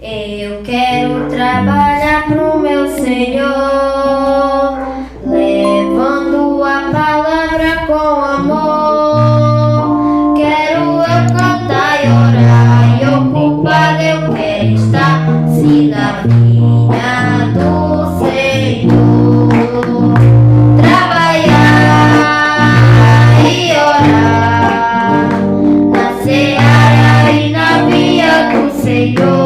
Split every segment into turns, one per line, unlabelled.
Eu quero trabalhar pro meu Senhor, levando a palavra com amor. Quero eu cantar e orar, e ocupado eu quero estar, se na vinha do Senhor. Trabalhar e orar, na seara e na vinha do Senhor.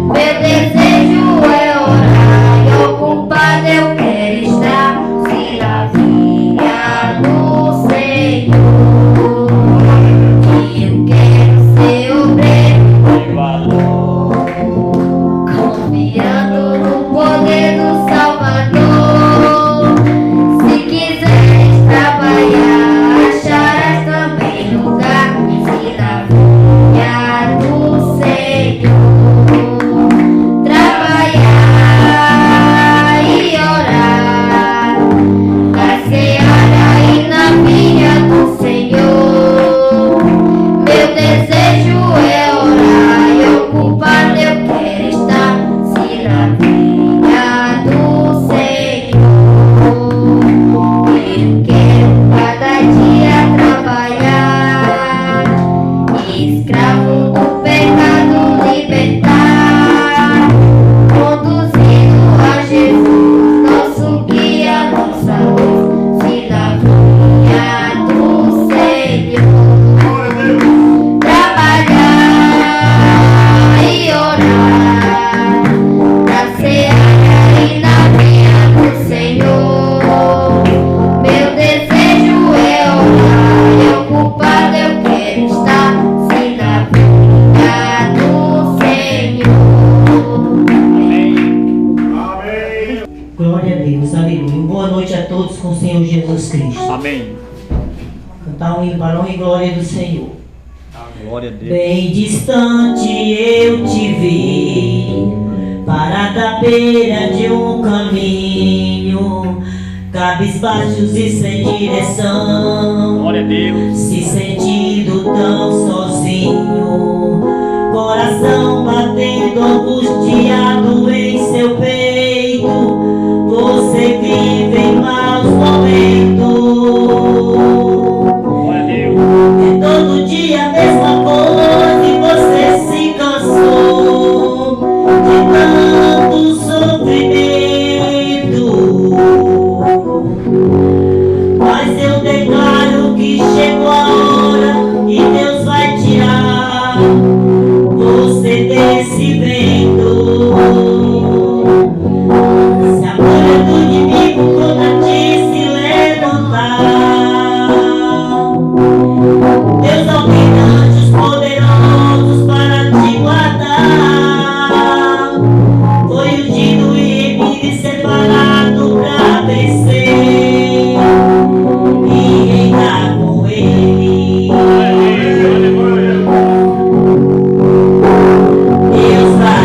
Meu desejo é orar, e ocupado eu quero estar, se na vinha do Senhor. Eu quero ser obreiro, confiando no poder do Salvador. Se quiseres trabalhar, acharás também lugar, se na vinha do Senhor. Trabalhar e orar, na seara e na vinha do Senhor. Meu desejo é orar, e ocupado eu quero estar, se na vinha do Senhor. Eu quero cada dia trabalhar, escravo do pecado libertar, conduzindo a Jesus, nosso guia, nossa luz, se na vinha do Senhor. Trabalhar e orar, na seara e na vinha do Senhor. Meu desejo é orar, e ocupado eu quero estar, se na vinha do Senhor.
Glória a Deus, aleluia. Boa noite a todos com o Senhor Jesus Cristo.
Amém.
Cantar um hino para a honra e glória do Senhor.
Glória a Deus.
Bem distante eu te vi, parada à beira de um caminho, cabisbaixos e sem direção,
Glória a Deus.
se sentindo tão sozinho, coração batendo angustiado em seu peito. Você vive em maus momentos.
Glória a Deus.
É todo dia a mesma coisa e você se cansou de tanto sofrimento. Mas eu declaro que chegou a hora e Deus vai tirar você desse vento. Se a glória do inimigo contra ti se levantar, Deus alqueira anjos poderosos para te guardar. Foi ungido e remido e separado para vencer e reinar com Ele. Deus vai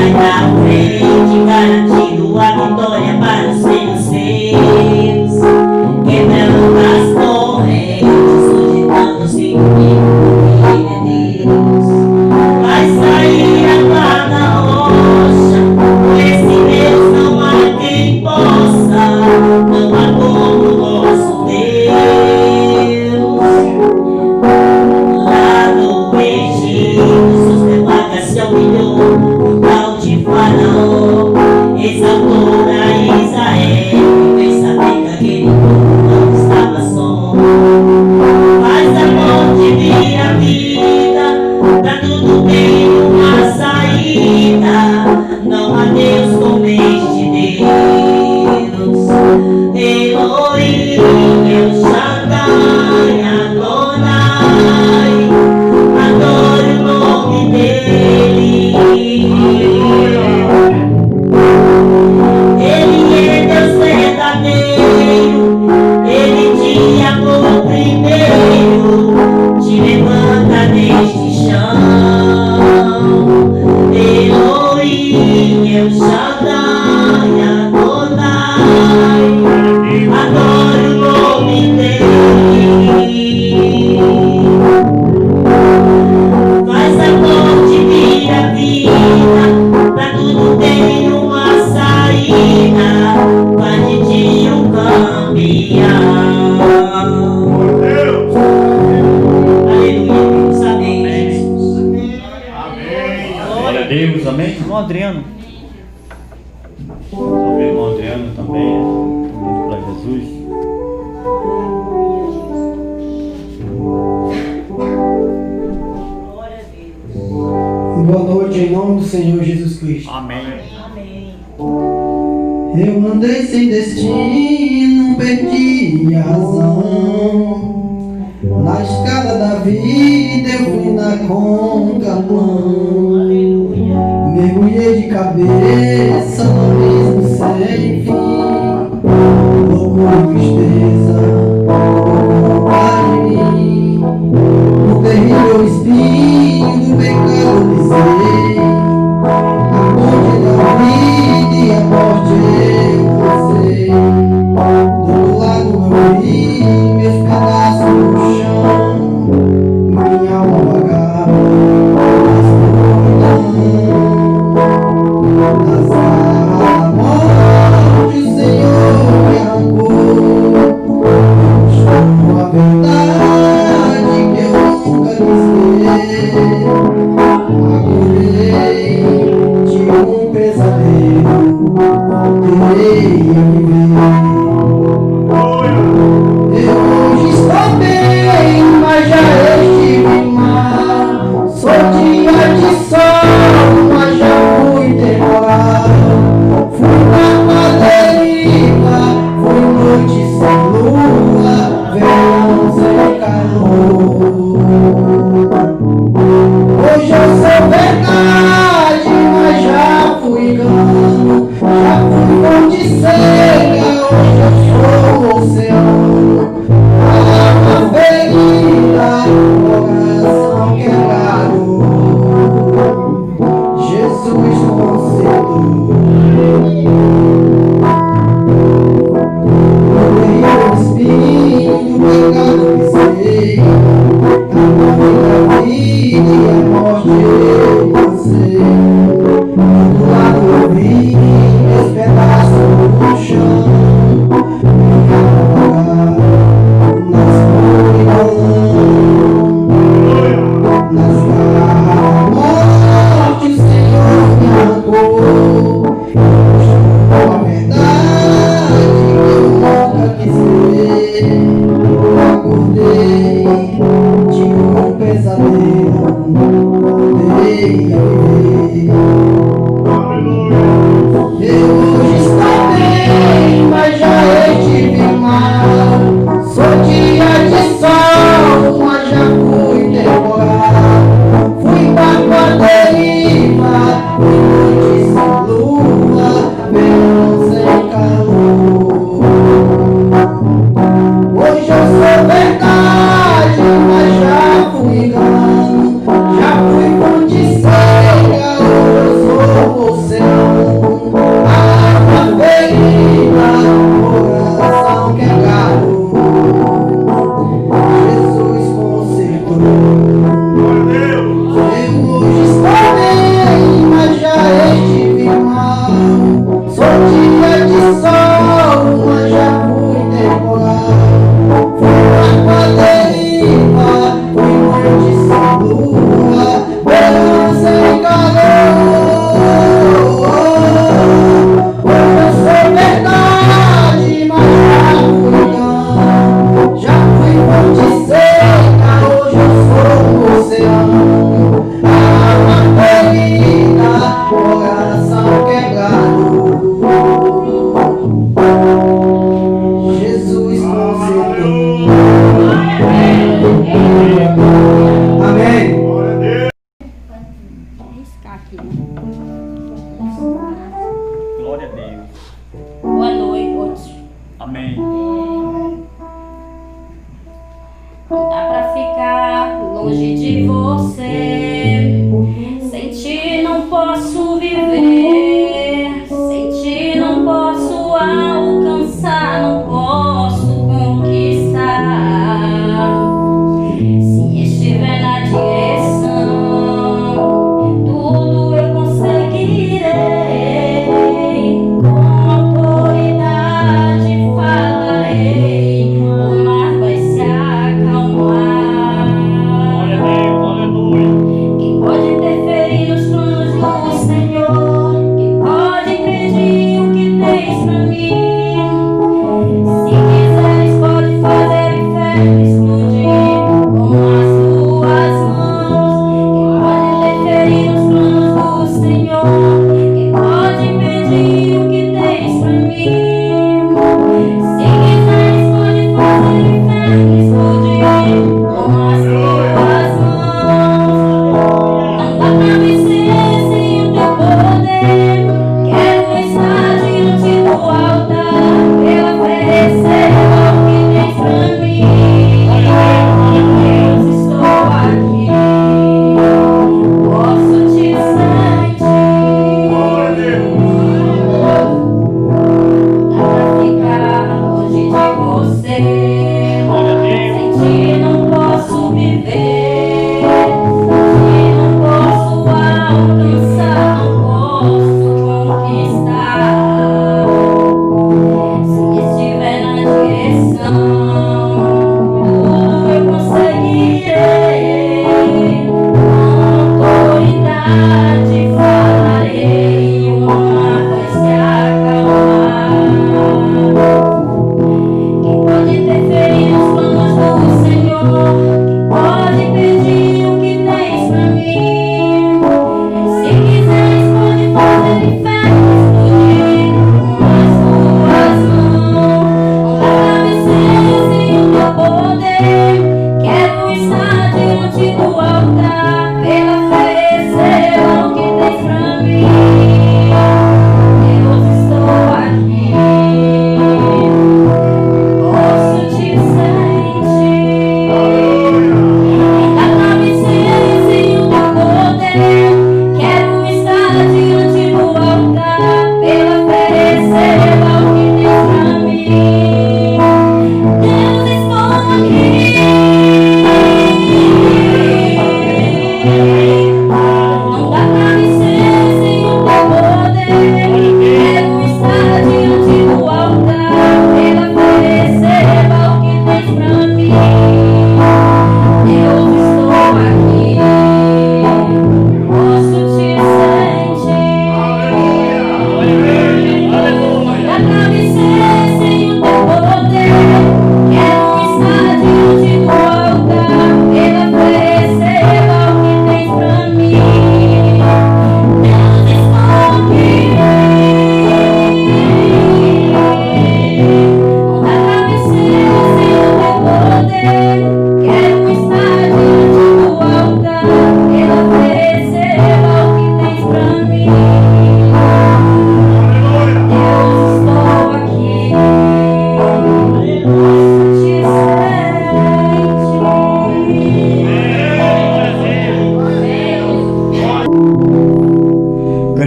Deus, amém? Irmão Adriano. Salve, irmão Adriano também. Indo para Jesus.
Boa noite, em nome do Senhor Jesus Cristo.
Amém.
Eu andei sem destino, perdi a razão. Na escada da vida eu fui na contramão. Mergulhei de cabeça no mesmo sem fim. Loucura e tristeza, vontade de mim. No terrível espinho do pecado pisei. A ponte da vida e a morte eu passei. Do outro lado eu vi meus pedaços no chão. Minha alma vagava na escuridão. Nas garras da morte o Senhor me arrancou. Mostrou a verdade que eu nunca quis ver. Acordei de um pesadelo, voltei a viver. Eu hoje estou bem, mas já estive mal. Sou dia de sol, mas já fui temporal. Fui na deriva, fui noite sem lua, verão sem calor. Hoje eu sou verdade, mas já fui engano. Já fui fonte seca, hoje eu sou oceano. Alma ferida, coração quebrado. Jesus conselho. No espinho do pecado pisei. A morte da vida e a morte eu passei. Do lado eu vi meus pedaços no chão. Minha alma na escuridão. Nas garras da morte o Senhor me arrancou. Mostrou a verdade que eu nunca quis ver. Acordei de um pesadelo, voltei a viver. Eu hoje estou bem, mas já estive mal. Sou dia de sol, mas já fui temporal. Fui barco à deriva, fui noite sem lua, verão sem calor. Hoje eu sou verdade, mas já fui engano. Já fui fonte seca, hoje eu sou oceano. Alma ferida, coração quebrado. Jesus consertou. Eu hoje estou bem, mas já estive mal. Sou dia de sol, mas já fui temporal. Fui na deriva, fui noite sem lua, verão sem calor. Hoje eu sou verdade, mas já fui engano. Já fui fonte seca, hoje eu sou oceano. Alma ferida, coração quebrado. Jesus consertou. Amém.
Glória a Deus.
Boa noite.
Amém.
Não dá pra ficar longe de você. Sem ti não posso viver. Sem ti não posso alcançar, não posso conquistar. Se estiver na direção, tudo eu conseguirei. Com autoridade falarei, o mar vai se acalmar.
Glória a Deus. Aleluia.
Quem pode interferir nos planos do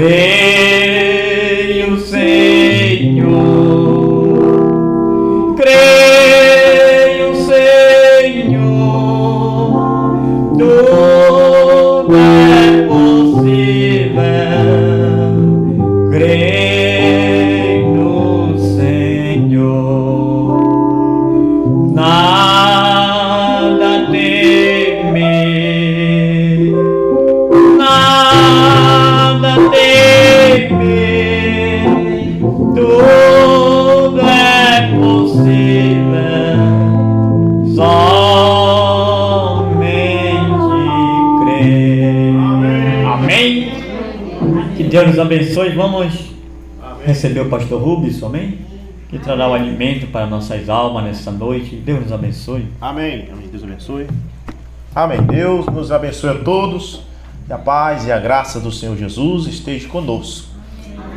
Creio, Senhor, creio, Senhor, tudo é possível. Creio no Senhor, nada temer, nada temer, tudo é possível, somente crer. Amém? Que Deus nos abençoe. Vamos receber o pastor Rubens, amém? Que trará o alimento para nossas almas nessa noite. Deus nos abençoe.
Amém. Amém. Deus abençoe. Amém. Deus nos abençoe a todos. Que a paz e a graça do Senhor Jesus esteja conosco.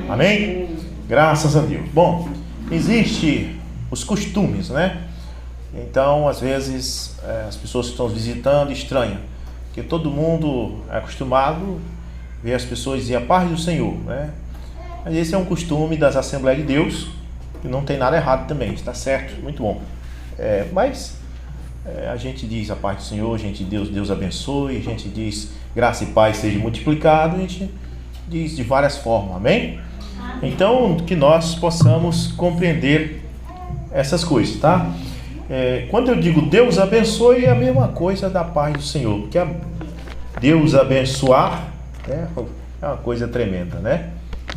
Amém? Graças a Deus. Bom, existem os costumes, né? Então, às vezes, as pessoas que estão visitando estranham. Porque todo mundo é acostumado a ver as pessoas dizer a paz do Senhor, né? Mas esse é um costume das Assembleias de Deus. E não tem nada errado também, está certo, muito bom. Mas a gente diz a paz do Senhor, a gente diz Deus abençoe, a gente diz graça e paz seja multiplicado, a gente diz de várias formas, amém? Então, que nós possamos compreender essas coisas, tá? Quando eu digo Deus abençoe, é a mesma coisa da paz do Senhor, porque Deus abençoar é uma coisa tremenda, né?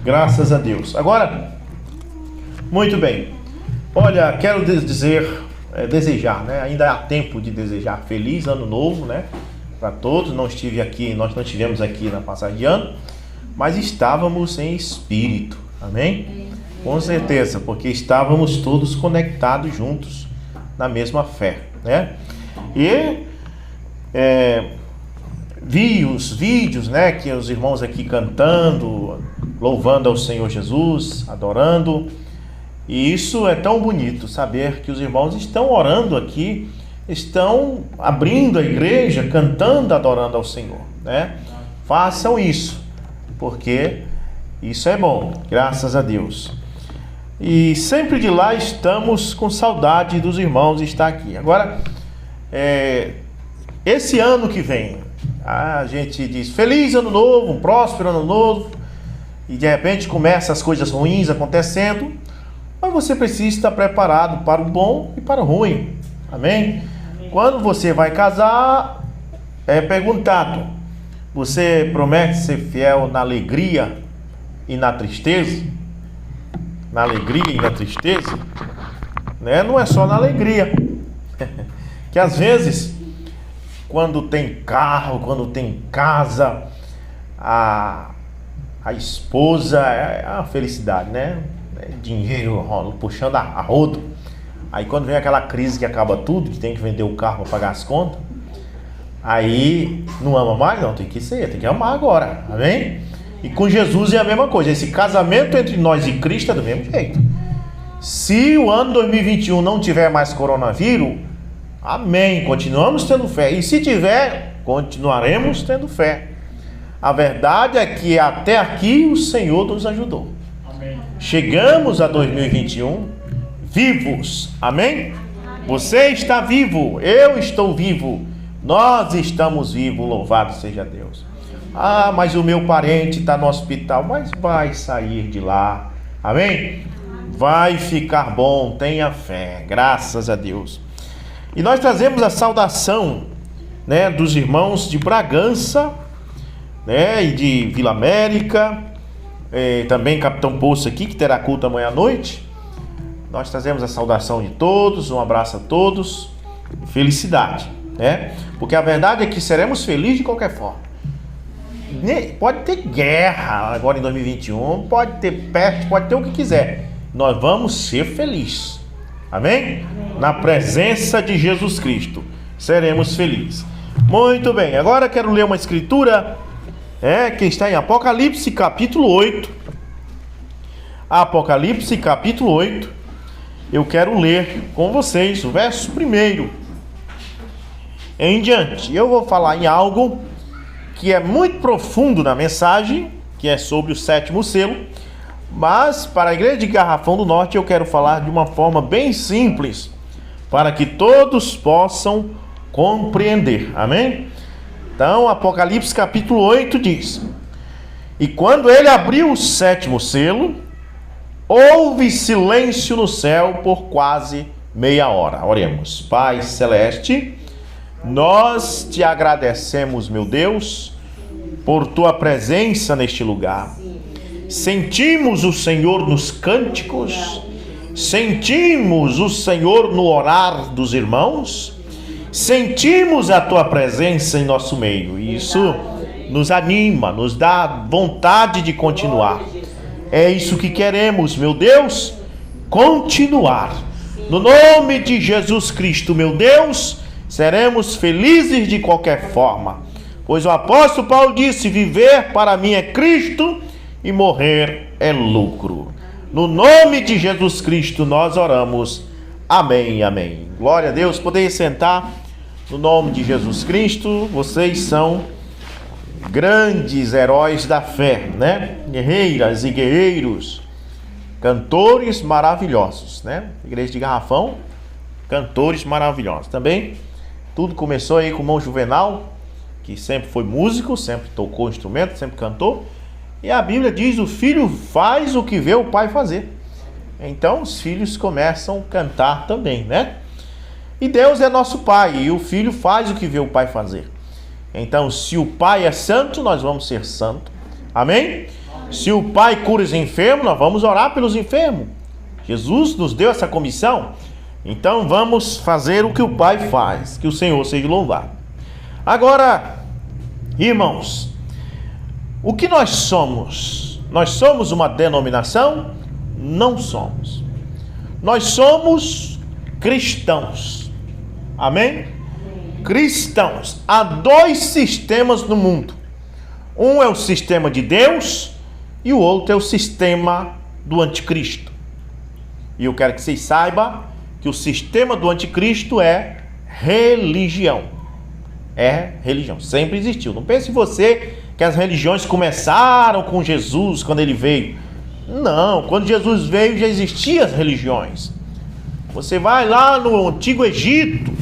Graças a Deus. Agora, muito bem. Olha, quero desejar, né? Ainda há tempo de desejar feliz ano novo, né? Para todos. Nós não estivemos aqui na passagem de ano, mas estávamos em espírito, amém? Com certeza, porque estávamos todos conectados juntos na mesma fé, né? E vi os vídeos, né? Que os irmãos aqui cantando, louvando ao Senhor Jesus, adorando. E isso é tão bonito, saber que os irmãos estão orando aqui, estão abrindo a igreja, cantando, adorando ao Senhor, né? Façam isso, porque isso é bom, graças a Deus. E sempre de lá estamos com saudade dos irmãos estar aqui. Agora, esse ano que vem, a gente diz feliz ano novo, um próspero ano novo, e de repente começam as coisas ruins acontecendo. Mas você precisa estar preparado para o bom e para o ruim. Amém? Quando você vai casar, é perguntado: você promete ser fiel na alegria e na tristeza? Na alegria e na tristeza? Né? Não é só na alegria. Que às vezes, quando tem carro, quando tem casa, a esposa é uma felicidade, né? Dinheiro puxando a rodo. Aí quando vem aquela crise que acaba tudo, que tem que vender o carro para pagar as contas, aí não ama mais? Não, tem que amar agora, amém? E com Jesus é a mesma coisa. Esse casamento entre nós e Cristo é do mesmo jeito. Se o ano 2021 não tiver mais coronavírus, amém, continuamos tendo fé. E se tiver, continuaremos tendo fé. A verdade é que até aqui o Senhor nos ajudou. Chegamos a 2021 vivos, amém? Você está vivo, eu estou vivo, nós estamos vivos, louvado seja Deus. Ah, mas o meu parente está no hospital, mas vai sair de lá, amém? Vai ficar bom, tenha fé, graças a Deus. E nós trazemos a saudação, né, dos irmãos de Bragança, né, e de Vila América. Também Capitão Poço aqui, que terá culto amanhã à noite. Nós trazemos a saudação de todos, um abraço a todos, felicidade, né? Porque a verdade é que seremos felizes de qualquer forma. Pode ter guerra agora em 2021, pode ter peste, pode ter o que quiser, nós vamos ser felizes, amém? Na presença de Jesus Cristo seremos felizes. Muito bem, agora quero ler uma escritura que está em Apocalipse capítulo 8. Apocalipse capítulo 8. Eu quero ler com vocês o verso 1 em diante. Eu vou falar em algo que é muito profundo na mensagem, que é sobre o 7º selo. Mas para a igreja de Garrafão do Norte eu quero falar de uma forma bem simples, para que todos possam compreender. Amém? Então, Apocalipse capítulo 8 diz: e quando ele abriu o 7º selo, houve silêncio no céu por quase meia hora. Oremos. Pai celeste, nós te agradecemos, meu Deus, por tua presença neste lugar. Sentimos o Senhor nos cânticos, sentimos o Senhor no orar dos irmãos, sentimos a tua presença em nosso meio. Isso nos anima, nos dá vontade de continuar. É isso que queremos, meu Deus, continuar. No nome de Jesus Cristo, meu Deus, seremos felizes de qualquer forma, pois o apóstolo Paulo disse: viver para mim é Cristo e morrer é lucro. No nome de Jesus Cristo nós oramos. Amém, amém. Glória a Deus. Podem sentar. No nome de Jesus Cristo, vocês são grandes heróis da fé, né? Guerreiras e guerreiros, cantores maravilhosos, né? Igreja de Garrafão, cantores maravilhosos. Também tudo começou aí com o irmão Juvenal, que sempre foi músico, sempre tocou instrumento, sempre cantou. E a Bíblia diz: o filho faz o que vê o pai fazer. Então os filhos começam a cantar também, né? E Deus é nosso pai, e o filho faz o que vê o pai fazer. Então, se o pai é santo, nós vamos ser santos. Amém? Se o pai cura os enfermos, nós vamos orar pelos enfermos. Jesus nos deu essa comissão. Então vamos fazer o que o pai faz. Que o Senhor seja louvado. Agora, irmãos, o que nós somos? Nós somos uma denominação? Não somos. Nós somos cristãos. Amém? Cristãos. Há dois sistemas no mundo. Um é o sistema de Deus e o outro é o sistema do anticristo. E eu quero que vocês saibam que o sistema do anticristo é religião. É religião. Sempre existiu. Não pense você que as religiões começaram com Jesus quando ele veio. Não. Quando Jesus veio já existiam as religiões. Você vai lá no Antigo Egito,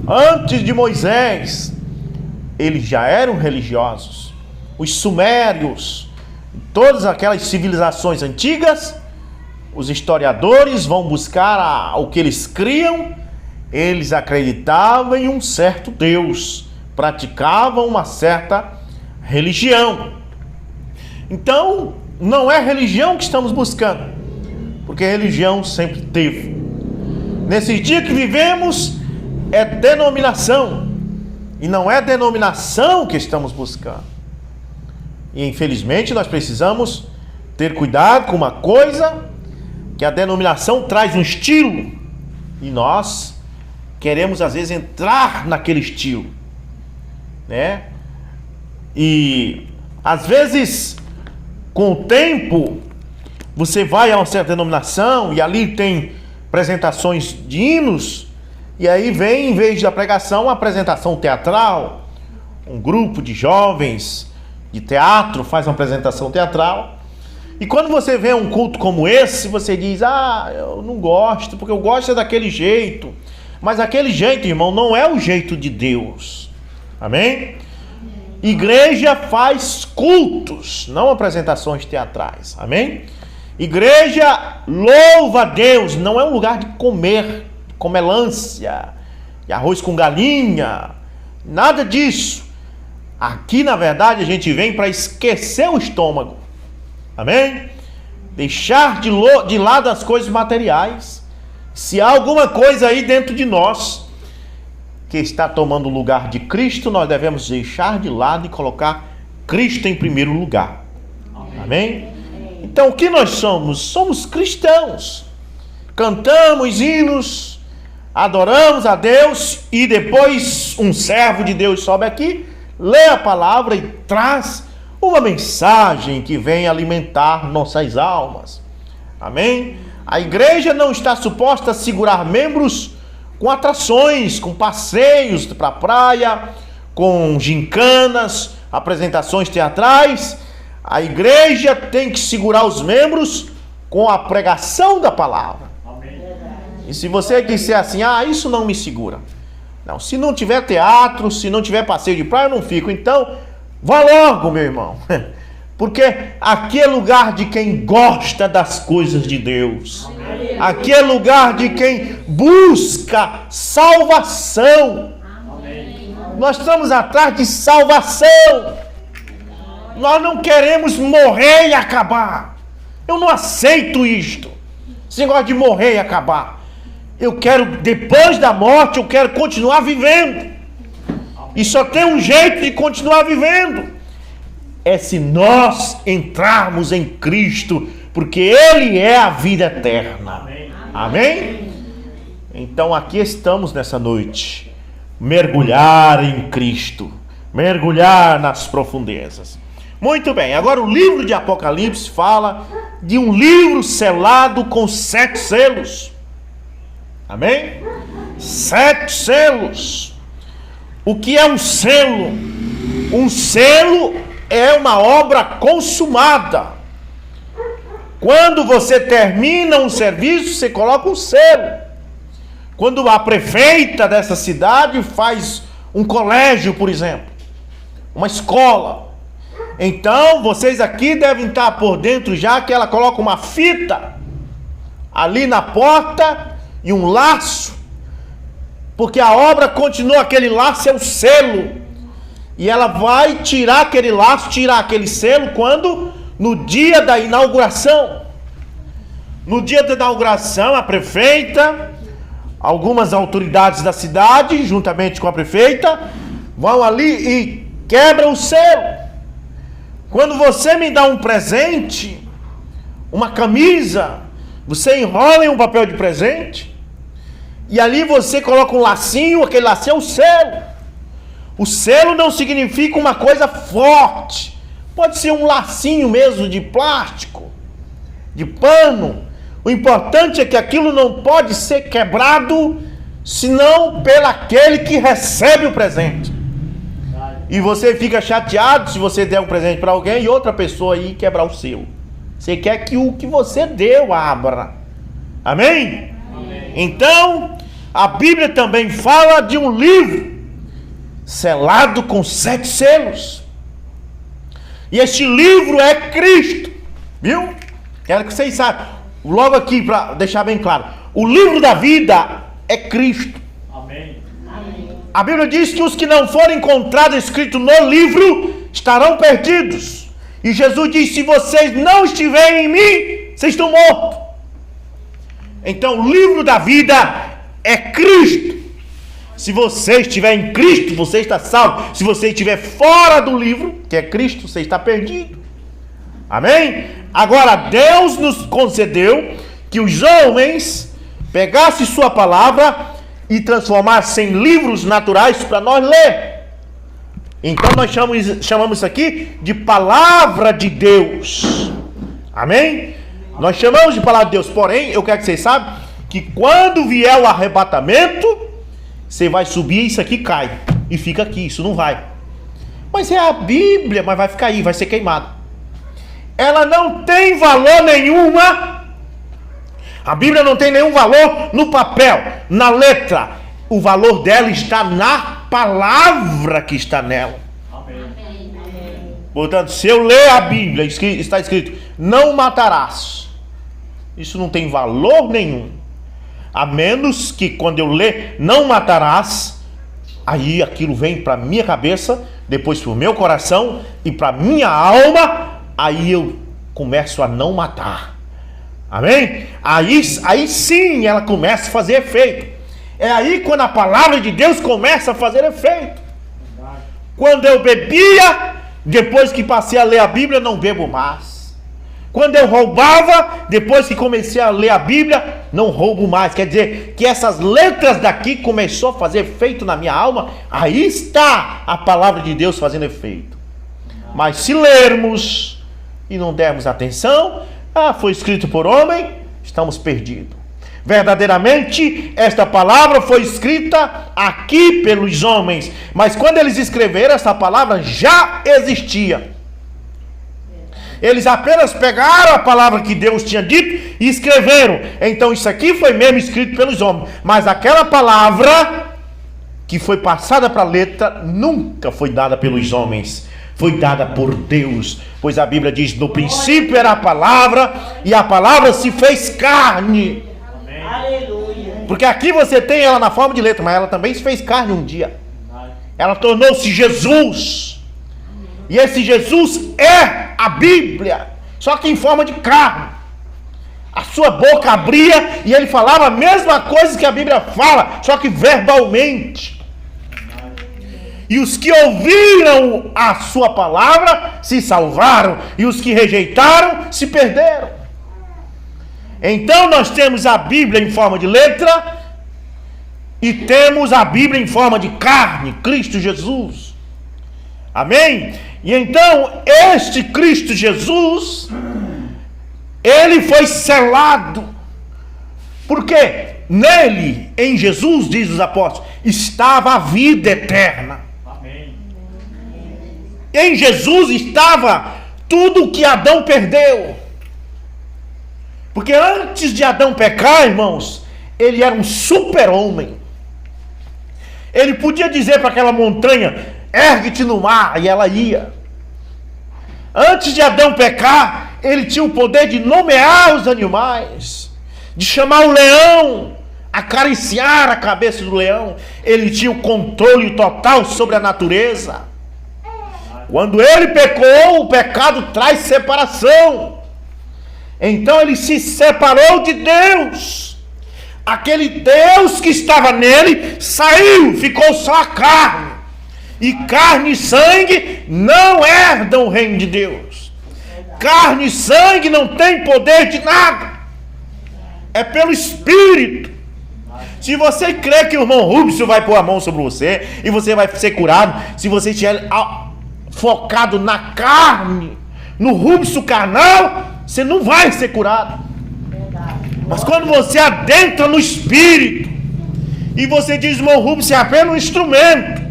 antes de Moisés, eles já eram religiosos. Os sumérios, todas aquelas civilizações antigas, os historiadores vão buscar o que eles criam. Eles acreditavam em um certo Deus, praticavam uma certa religião. Então, não é religião que estamos buscando, porque religião sempre teve. Nesse dia que vivemos, é denominação, e não é denominação que estamos buscando. E infelizmente nós precisamos ter cuidado com uma coisa, que a denominação traz um estilo, e nós queremos às vezes entrar naquele estilo, né? E às vezes, com o tempo, você vai a uma certa denominação e ali tem apresentações de hinos, e aí vem, em vez da pregação, uma apresentação teatral. Um grupo de jovens de teatro faz uma apresentação teatral. E quando você vê um culto como esse, você diz: ah, eu não gosto, porque eu gosto daquele jeito. Mas aquele jeito, irmão, não é o jeito de Deus. Amém? Igreja faz cultos, não apresentações teatrais. Amém? Igreja louva a Deus, não é um lugar de comer comelância, de arroz com galinha, nada disso. Aqui, na verdade, a gente vem para esquecer o estômago. Amém? Deixar de lado as coisas materiais. Se há alguma coisa aí dentro de nós que está tomando o lugar de Cristo, nós devemos deixar de lado e colocar Cristo em primeiro lugar. Amém? Então, o que nós somos? Somos cristãos. Cantamos hinos, adoramos a Deus, e depois um servo de Deus sobe aqui, lê a palavra e traz uma mensagem que vem alimentar nossas almas. Amém? A igreja não está suposta a segurar membros com atrações, com passeios para a praia, com gincanas, apresentações teatrais. A igreja tem que segurar os membros com a pregação da palavra. E se você disser assim, isso não me segura. Não, se não tiver teatro, se não tiver passeio de praia, eu não fico. Então, vá logo, meu irmão. Porque aqui é lugar de quem gosta das coisas de Deus. Aqui é lugar de quem busca salvação. Nós estamos atrás de salvação. Nós não queremos morrer e acabar. Eu não aceito isto. Esse negócio de morrer e acabar. Eu quero, depois da morte, eu quero continuar vivendo. E só tem um jeito de continuar vivendo. É se nós entrarmos em Cristo, porque Ele é a vida eterna. Amém? Então aqui estamos nessa noite. Mergulhar em Cristo. Mergulhar nas profundezas. Muito bem, agora o livro de Apocalipse fala de um livro selado com 7 selos. Amém? 7 selos. O que é um selo? Um selo é uma obra consumada. Quando você termina um serviço, você coloca um selo. Quando a prefeita dessa cidade faz um colégio, por exemplo, uma escola, então vocês aqui devem estar por dentro já que ela coloca uma fita ali na porta e um laço, porque a obra continua, aquele laço é o selo, e ela vai tirar aquele laço, tirar aquele selo quando? No dia da inauguração. No dia da inauguração, a prefeita, algumas autoridades da cidade, juntamente com a prefeita, vão ali e quebram o selo. Quando você me dá um presente, uma camisa, você enrola em um papel de presente, e ali você coloca um lacinho, aquele lacinho é o selo. O selo não significa uma coisa forte. Pode ser um lacinho mesmo de plástico, de pano. O importante é que aquilo não pode ser quebrado, senão pelo aquele que recebe o presente. E você fica chateado se você der um presente para alguém e outra pessoa aí quebrar o seu. Você quer que o que você deu abra. Amém? Amém. Então, a Bíblia também fala de um livro selado com 7 selos. E este livro é Cristo. Viu? Quero que vocês saibam. Logo aqui, para deixar bem claro. O livro da vida é Cristo. Amém. A Bíblia diz que os que não forem encontrados escritos no livro estarão perdidos. E Jesus diz: se vocês não estiverem em mim, vocês estão mortos. Então o livro da vida é Cristo. Se você estiver em Cristo, você está salvo. Se você estiver fora do livro, que é Cristo, você está perdido. Amém? Agora Deus nos concedeu que os homens pegassem sua palavra e transformassem em livros naturais para nós ler. Então nós chamamos isso aqui de palavra de Deus. Amém? Nós chamamos de palavra de Deus. Porém, eu quero que vocês saibam que quando vier o arrebatamento, você vai subir e isso aqui cai. E fica aqui, isso não vai. Mas é a Bíblia, mas vai ficar aí, vai ser queimado. Ela não tem valor nenhuma. A Bíblia não tem nenhum valor no papel, na letra. O valor dela está na palavra que está nela. Amém. Portanto, se eu ler a Bíblia, está escrito: não matarás. Isso não tem valor nenhum. A menos que quando eu ler não matarás, aí aquilo vem para minha cabeça, depois para o meu coração e para minha alma, aí eu começo a não matar. Amém? Aí sim ela começa a fazer efeito. É aí quando a palavra de Deus começa a fazer efeito. Quando eu bebia, depois que passei a ler a Bíblia, não bebo mais. Quando eu roubava, depois que comecei a ler a Bíblia, não roubo mais. Quer dizer que essas letras daqui começou a fazer efeito na minha alma. Aí está a palavra de Deus fazendo efeito. Mas se lermos e não dermos atenção, foi escrito por homem, estamos perdidos. Verdadeiramente, esta palavra foi escrita aqui pelos homens, mas quando eles escreveram, essa palavra já existia. Eles apenas pegaram a palavra que Deus tinha dito e escreveram. Então isso aqui foi mesmo escrito pelos homens. Mas aquela palavra que foi passada para a letra nunca foi dada pelos homens. Foi dada por Deus. Pois a Bíblia diz: no princípio era a palavra, e a palavra se fez carne.
Aleluia.
Porque aqui você tem ela na forma de letra, mas ela também se fez carne um dia. Ela tornou-se Jesus. E esse Jesus é a Bíblia, só que em forma de carne. A sua boca abria e ele falava a mesma coisa que a Bíblia fala, só que verbalmente. E os que ouviram a sua palavra se salvaram, e os que rejeitaram se perderam. Então nós temos a Bíblia em forma de letra e temos a Bíblia em forma de carne, Cristo Jesus. Amém? E então este Cristo Jesus, ele foi selado, porque nele, em Jesus, diz os apóstolos, estava a vida eterna.
Amém.
Em Jesus estava tudo o que Adão perdeu. Porque antes de Adão pecar, irmãos, ele era um super-homem. Ele podia dizer para aquela montanha: ergue-te no mar, e ela ia. Antes de Adão pecar, ele tinha o poder de nomear os animais, de chamar o leão, acariciar a cabeça do leão. Ele tinha o controle total sobre a natureza. Quando ele pecou, o pecado traz separação. Então ele se separou de Deus. Aquele Deus que estava nele saiu, ficou só a carne. E carne e sangue não herdam o reino de Deus. Carne e sangue não tem poder de nada. É pelo Espírito. Se você crê que o irmão Rubens vai pôr a mão sobre você e você vai ser curado, se você estiver focado na carne, no Rubens carnal, você não vai ser curado. Mas quando você adentra no Espírito e você diz: irmão Rubens é apenas um instrumento,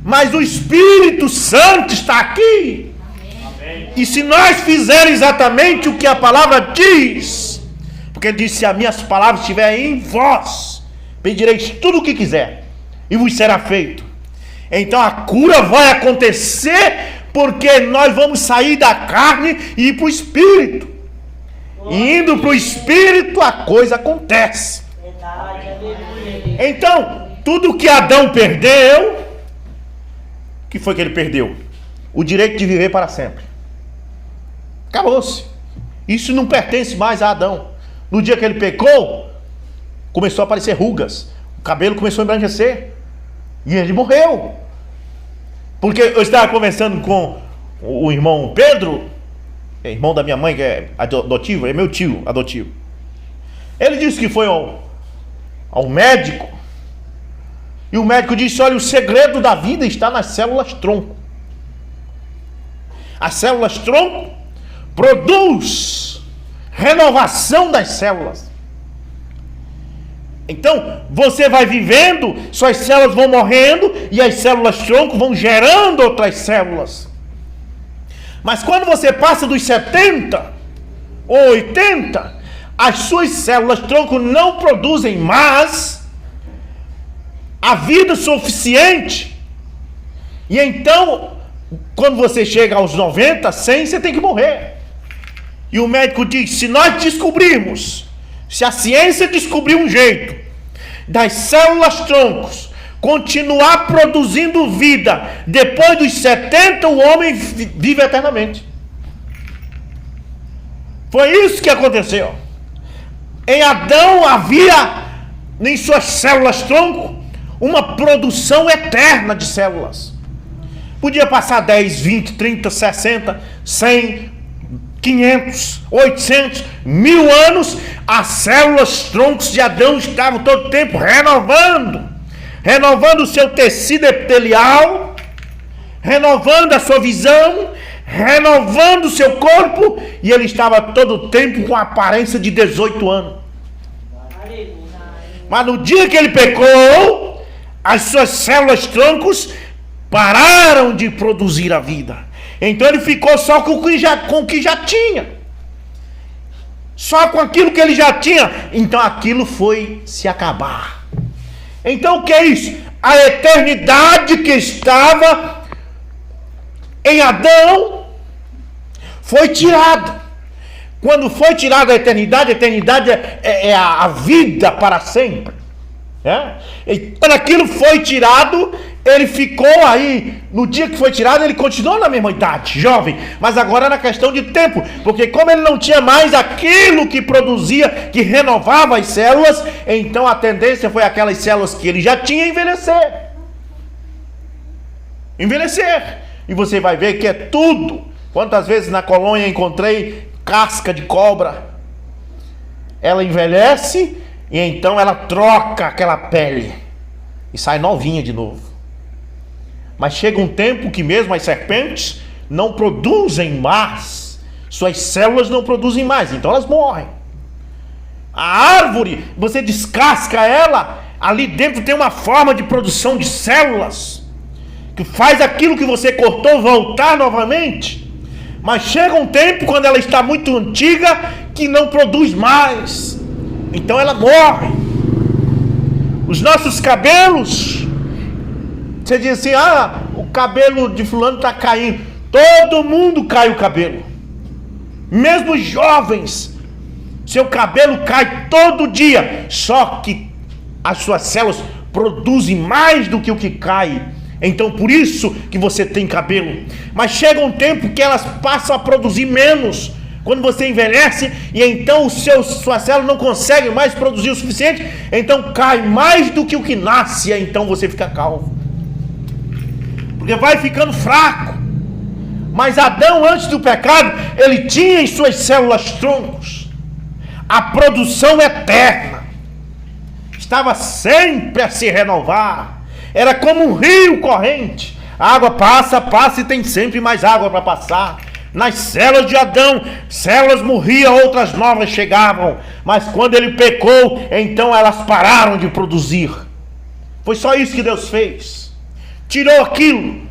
mas o Espírito Santo está aqui. Amém. E se nós fizermos exatamente o que a palavra diz, porque ele disse: se as minhas palavras estiverem em vós, pedireis tudo o que quiser e vos será feito. Então a cura vai acontecer, porque nós vamos sair da carne e ir para o Espírito. E indo para o Espírito, a coisa acontece. Então, tudo que Adão perdeu, o que foi que ele perdeu? O direito de viver para sempre. Acabou-se. Isso não pertence mais a Adão. No dia que ele pecou, começou a aparecer rugas, o cabelo começou a embranquecer, e ele morreu. Porque eu estava conversando com o irmão Pedro, irmão da minha mãe, que é adotivo, é meu tio adotivo. Ele disse que foi ao médico, e o médico disse: olha, o segredo da vida está nas células tronco. As células tronco produz renovação das células. Então você vai vivendo, suas células vão morrendo e as células tronco vão gerando outras células. Mas quando você passa dos 70 ou 80, as suas células tronco não produzem mais a vida suficiente. E então, quando você chega aos 90, 100, você tem que morrer. E o médico diz: se nós descobrirmos, se a ciência descobrir um jeito das células troncos continuar produzindo vida, depois dos 70 o homem vive eternamente. Foi isso que aconteceu. Em Adão havia em suas células tronco uma produção eterna de células. Podia passar 10, 20, 30, 60, 100, 500, 800, 1000 anos, as células troncos de Adão estavam todo tempo renovando o seu tecido epitelial, renovando a sua visão, renovando o seu corpo, e ele estava todo o tempo com a aparência de 18 anos. Mas no dia que ele pecou, as suas células troncos pararam de produzir a vida. Então ele ficou só com o que já tinha. Só com aquilo que ele já tinha. Então aquilo foi se acabar. Então o que é isso? A eternidade que estava em Adão foi tirada. Quando foi tirada a eternidade é a vida para sempre. E quando aquilo foi tirado, ele ficou aí. No dia que foi tirado, ele continuou na mesma idade, jovem. Mas agora era questão de tempo. Porque como ele não tinha mais aquilo que produzia, que renovava as células, então a tendência foi aquelas células que ele já tinha envelhecer. E você vai ver que é tudo. Quantas vezes na colônia encontrei casca de cobra. Ela envelhece e então ela troca aquela pele e sai novinha de novo. Mas chega um tempo que mesmo as serpentes não produzem mais. Suas células não produzem mais, então elas morrem. A árvore, você descasca ela, ali dentro tem uma forma de produção de células que faz aquilo que você cortou voltar novamente. Mas chega um tempo, quando ela está muito antiga, que não produz mais. Então ela morre. Os nossos cabelos, você diz assim, o cabelo de fulano está caindo. Todo mundo cai o cabelo. Mesmo os jovens, seu cabelo cai todo dia. Só que as suas células produzem mais do que o que cai. Então por isso que você tem cabelo. Mas chega um tempo que elas passam a produzir menos. Quando você envelhece e então sua célula não consegue mais produzir o suficiente, então cai mais do que o que nasce, e então você fica calvo. Porque vai ficando fraco. Mas Adão, antes do pecado, ele tinha em suas células troncos a produção eterna. Estava sempre a se renovar. Era como um rio corrente. A água passa e tem sempre mais água para passar. Nas células de Adão, células morriam, outras novas chegavam. Mas quando ele pecou, então elas pararam de produzir. Foi só isso que Deus fez. Tirou aquilo.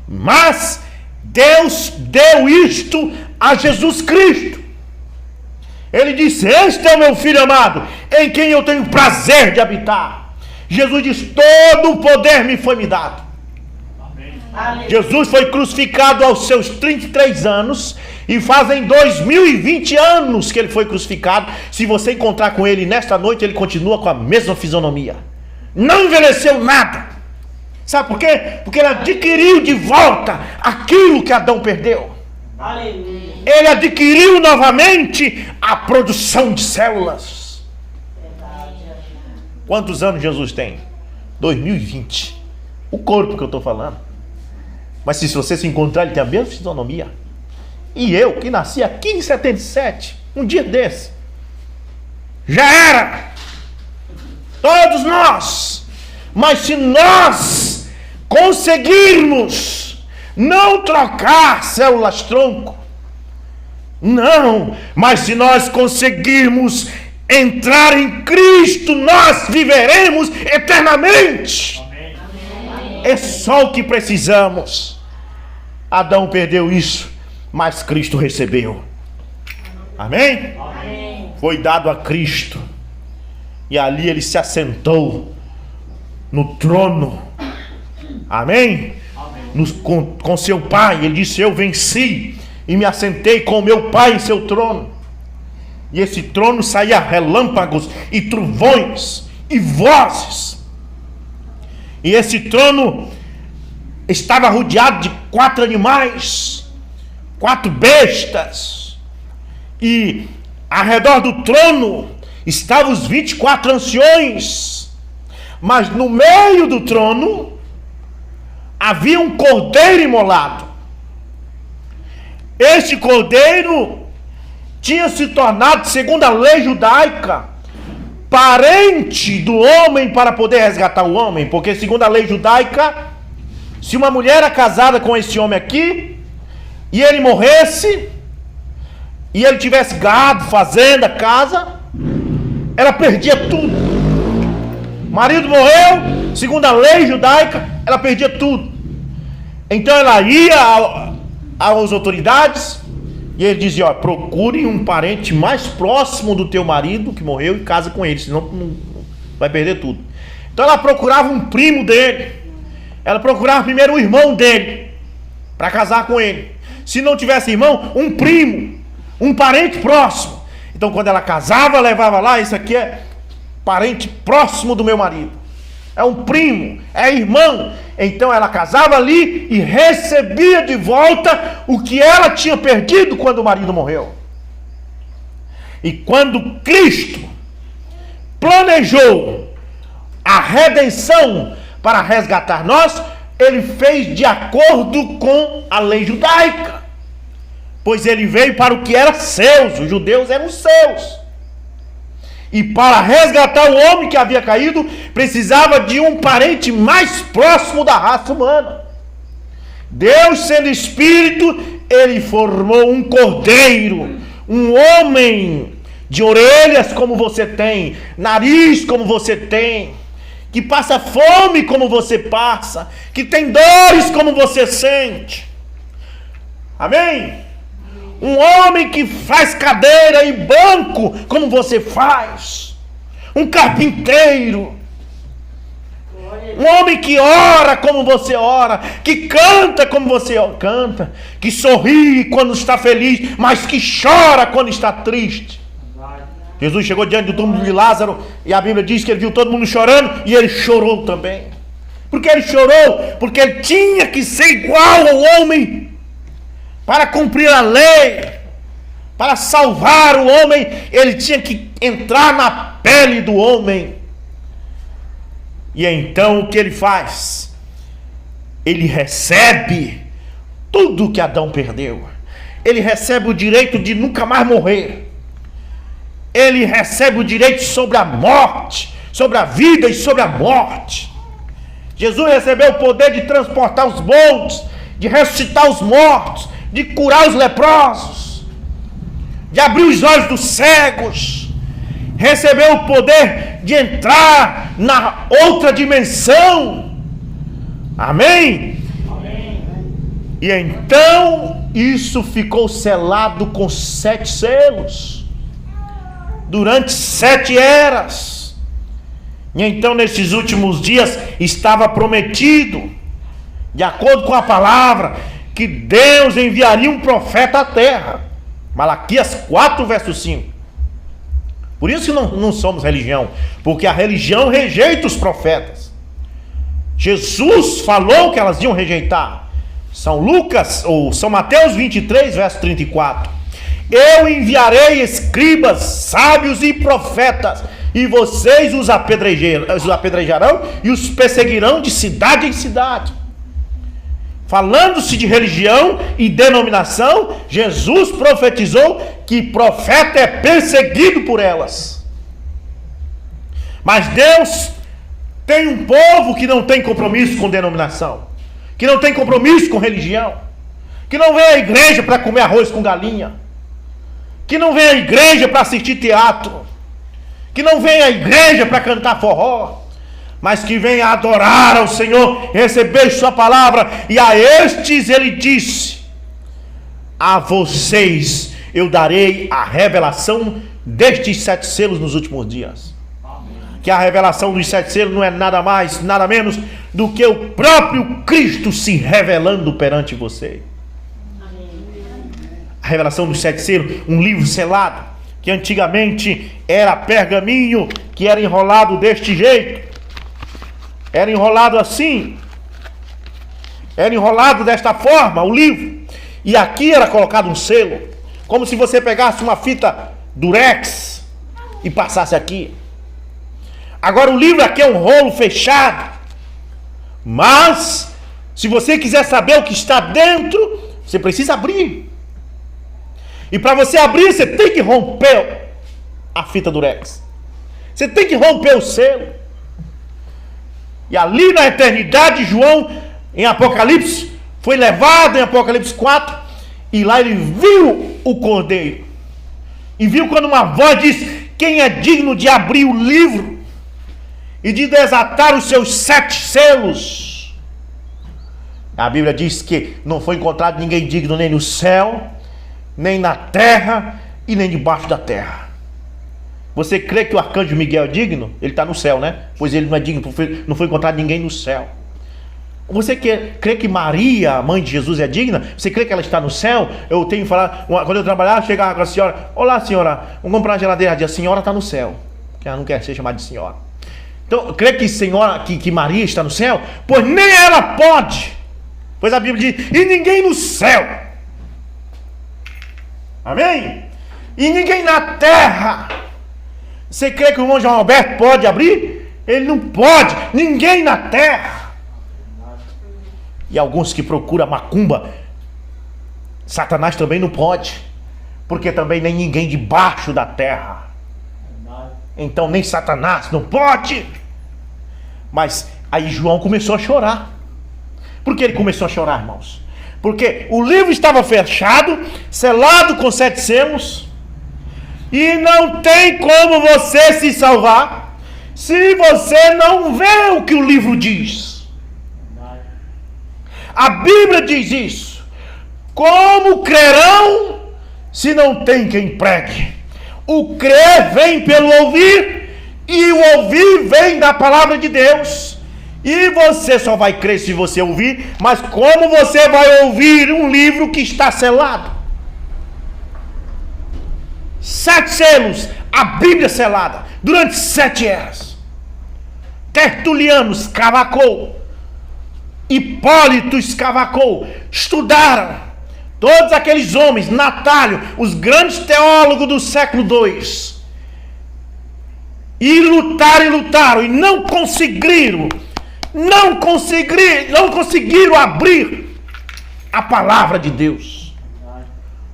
Mas Deus deu isto a Jesus Cristo. Ele disse: este é o meu Filho amado, em quem eu tenho prazer de habitar. Jesus diz: todo o poder me foi me dado. Amém. Jesus foi crucificado aos seus 33 anos. E fazem 2020 anos que ele foi crucificado. Se você encontrar com ele nesta noite, ele continua com a mesma fisionomia. Não envelheceu nada. Sabe por quê? Porque ele adquiriu de volta aquilo que Adão perdeu. Aleluia. Ele adquiriu novamente a produção de células. Quantos anos Jesus tem? 2020. O corpo que eu estou falando. Mas se você se encontrar, ele tem a mesma fisionomia. E eu, que nasci aqui em 77, um dia desse, já era. Todos nós. Mas se nós conseguirmos não trocar células tronco, não, mas se nós conseguirmos entrar em Cristo, nós viveremos eternamente. Amém. É só o que precisamos. Adão perdeu isso, mas Cristo recebeu. Amém? Amém. Foi dado a Cristo, e ali ele se assentou no trono. Amém? Com seu pai. Ele disse: eu venci e me assentei com meu pai em seu trono. E esse trono saía relâmpagos e trovões e vozes. E esse trono estava rodeado de 4 animais, 4 bestas. E ao redor do trono estavam os 24 anciões. Mas no meio do trono havia um cordeiro imolado. Este cordeiro tinha se tornado, segundo a lei judaica, parente do homem para poder resgatar o homem. Porque segundo a lei judaica, se uma mulher era casada com esse homem aqui, e ele morresse, e ele tivesse gado, fazenda, casa, ela perdia tudo. O marido morreu, segundo a lei judaica, ela perdia tudo. Então ela ia às autoridades, e ele dizia: ó, procure um parente mais próximo do teu marido que morreu e casa com ele, senão não vai perder tudo. Então ela procurava um primo dele, ela procurava primeiro o irmão dele para casar com ele. Se não tivesse irmão, um primo, um parente próximo. Então quando ela casava, levava lá: isso aqui é parente próximo do meu marido, é um primo, é irmão. Então ela casava ali e recebia de volta o que ela tinha perdido quando o marido morreu. E quando Cristo planejou a redenção para resgatar nós, ele fez de acordo com a lei judaica, pois ele veio para o que era seus, os judeus eram seus. E para resgatar o homem que havia caído, precisava de um parente mais próximo da raça humana. Deus, sendo espírito, ele formou um cordeiro, um homem de orelhas como você tem, nariz como você tem, que passa fome como você passa, que tem dores como você sente. Amém? Um homem que faz cadeira e banco como você faz. Um carpinteiro. Um homem que ora como você ora, que canta como você canta, que sorri quando está feliz, mas que chora quando está triste. Jesus chegou diante do túmulo de Lázaro e a Bíblia diz que ele viu todo mundo chorando e ele chorou também. Por que ele chorou? Porque ele tinha que ser igual ao homem para cumprir a lei, para salvar o homem. Ele tinha que entrar na pele do homem. E então o que ele faz? Ele recebe tudo que Adão perdeu. Ele recebe o direito de nunca mais morrer. Ele recebe o direito sobre a morte, sobre a vida e sobre a morte. Jesus recebeu o poder de transportar os montes, de ressuscitar os mortos, de curar os leprosos, de abrir os olhos dos cegos. Recebeu o poder de entrar na outra dimensão. Amém? Amém. E então isso ficou selado com 7 selos. Durante 7 eras. E então nesses últimos dias estava prometido, de acordo com a palavra, que Deus enviaria um profeta à terra. Malaquias 4, verso 5. Por isso que não somos religião, porque a religião rejeita os profetas. Jesus falou que elas iam rejeitar. São Mateus 23, verso 34. Eu enviarei escribas, sábios e profetas, e vocês os apedrejarão e os perseguirão de cidade em cidade. Falando-se de religião e denominação, Jesus profetizou que profeta é perseguido por elas. Mas Deus tem um povo que não tem compromisso com denominação, que não tem compromisso com religião, que não vem à igreja para comer arroz com galinha, que não vem à igreja para assistir teatro, que não vem à igreja para cantar forró, mas que vem a adorar ao Senhor, receber sua palavra. E a estes ele disse: a vocês eu darei a revelação destes 7 selos nos últimos dias. Que a revelação dos 7 selos não é nada mais, nada menos do que o próprio Cristo se revelando perante você. A revelação dos 7 selos, um livro selado, que antigamente era pergaminho, que era enrolado deste jeito. Era enrolado assim, era enrolado desta forma, o livro, e aqui era colocado um selo, como se você pegasse uma fita durex e passasse aqui. Agora o livro aqui é um rolo fechado, mas se você quiser saber o que está dentro, você precisa abrir. E para você abrir, você tem que romper a fita durex, você tem que romper o selo. E ali na eternidade, João, em Apocalipse, foi levado em Apocalipse 4, e lá ele viu o cordeiro. E viu quando uma voz diz: quem é digno de abrir o livro e de desatar os seus 7 selos? A Bíblia diz que não foi encontrado ninguém digno nem no céu, nem na terra e nem debaixo da terra. Você crê que o arcanjo Miguel é digno? Ele está no céu, né? Pois ele não é digno, não foi encontrado ninguém no céu. Você crê que Maria, a mãe de Jesus, é digna? Você crê que ela está no céu? Eu tenho que falar, quando eu trabalhava, chegava com a senhora: olá senhora, vamos comprar uma geladeira. A senhora está no céu, que ela não quer ser chamada de senhora. Então, crê que senhora, que Maria está no céu? Pois nem ela pode. Pois a Bíblia diz: e ninguém no céu. Amém? E ninguém na terra. Você crê que o irmão João Alberto pode abrir? Ele não pode. Ninguém na terra. E alguns que procuram macumba, Satanás também não pode. Porque também nem ninguém debaixo da terra. Então nem Satanás não pode. Mas aí João começou a chorar. Por que ele começou a chorar, irmãos? Porque o livro estava fechado, selado com 7 selos. E não tem como você se salvar se você não vê o que o livro diz. A Bíblia diz isso. Como crerão se não tem quem pregue? O crer vem pelo ouvir, e o ouvir vem da palavra de Deus. E você só vai crer se você ouvir. Mas como você vai ouvir um livro que está selado? 7 selos, a Bíblia selada, durante 7 eras. Tertuliano escavacou, Hipólito escavacou, estudaram. Todos aqueles homens, Natálio, os grandes teólogos do século II, e lutaram, e não conseguiram abrir a palavra de Deus.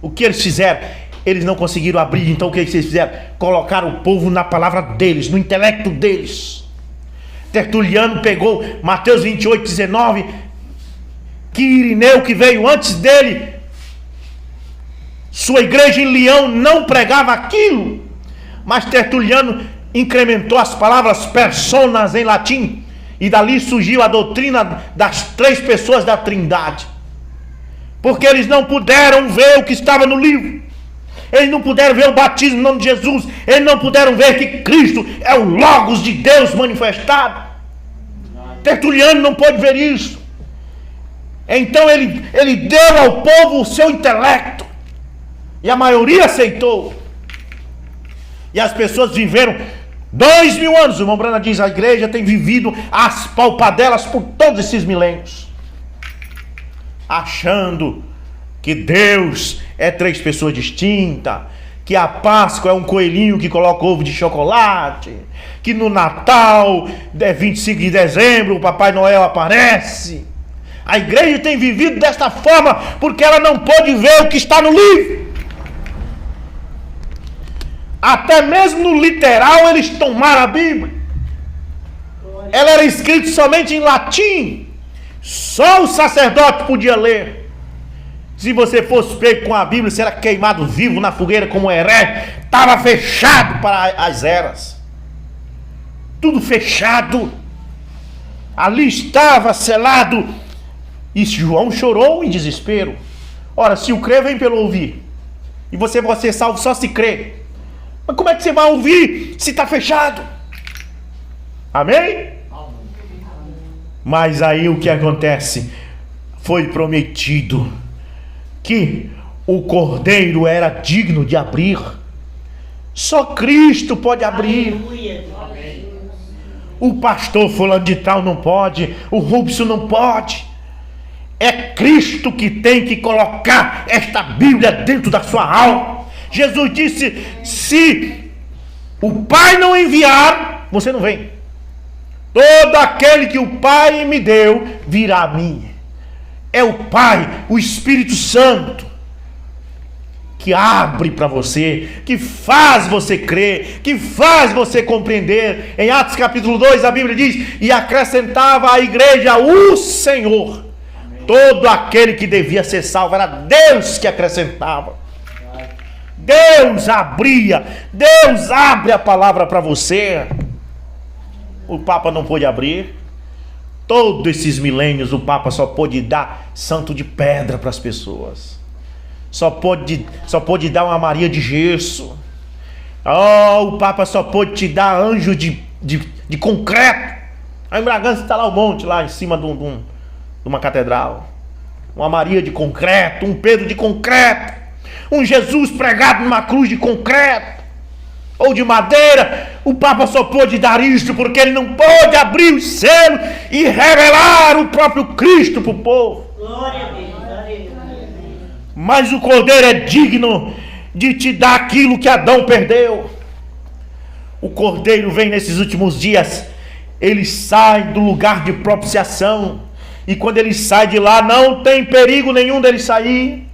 O que eles fizeram? Eles não conseguiram abrir. Então o que eles fizeram? Colocaram o povo na palavra deles, no intelecto deles. Tertuliano pegou Mateus 28, 19, que Irineu, que veio antes dele, sua igreja em Leão não pregava aquilo, mas Tertuliano incrementou as palavras personas em latim, e dali surgiu a doutrina das 3 pessoas da Trindade. Porque eles não puderam ver o que estava no livro. Eles não puderam ver o batismo no nome de Jesus. Eles não puderam ver que Cristo é o Logos de Deus manifestado. Tertuliano não pôde ver isso. Então ele deu ao povo o seu intelecto, e a maioria aceitou. E as pessoas viveram 2000 anos. O irmão Brana diz: a igreja tem vivido as palpadelas por todos esses milênios, achando que Deus é 3 pessoas distintas, que a Páscoa é um coelhinho que coloca ovo de chocolate, que no Natal, 25 de dezembro, o Papai Noel aparece. A igreja tem vivido desta forma porque ela não pôde ver o que está no livro. Até mesmo no literal eles tomaram a Bíblia. Ela era escrita somente em latim. Só o sacerdote podia ler. Se você fosse pego com a Bíblia, você era queimado vivo na fogueira como herege. Estava fechado para as eras. Tudo fechado. Ali estava selado. E João chorou em desespero. Ora, se o crer vem pelo ouvir, e você vai ser salvo só se crer. Mas como é que você vai ouvir se está fechado? Amém? Mas aí o que acontece? Foi prometido que o Cordeiro era digno de abrir. Só Cristo pode abrir. O pastor fulano de tal não pode. O Rubson não pode. É Cristo que tem que colocar esta Bíblia dentro da sua alma. Jesus disse: se o Pai não enviar, você não vem. Todo aquele que o Pai me deu virá a mim. É o Pai, o Espírito Santo, que abre para você, que faz você crer, que faz você compreender. Em Atos capítulo 2 a Bíblia diz: e acrescentava à igreja o Senhor. Todo aquele que devia ser salvo, era Deus que acrescentava. Deus abria. Deus abre a palavra para você. O Papa não pôde abrir. Todos esses milênios o Papa só pôde dar santo de pedra para as pessoas. Só pôde dar uma Maria de gesso. Oh, o Papa só pôde te dar anjo de concreto. Aí em Bragança está lá o monte, lá em cima de uma catedral. Uma Maria de concreto, um Pedro de concreto, um Jesus pregado numa cruz de concreto ou de madeira. O Papa só pôde dar isto porque ele não pôde abrir os selos e revelar o próprio Cristo para o povo.
Glória a Deus.
Mas o Cordeiro é digno de te dar aquilo que Adão perdeu. O Cordeiro vem nesses últimos dias. Ele sai do lugar de propiciação. E quando ele sai de lá, não tem perigo nenhum dele sair.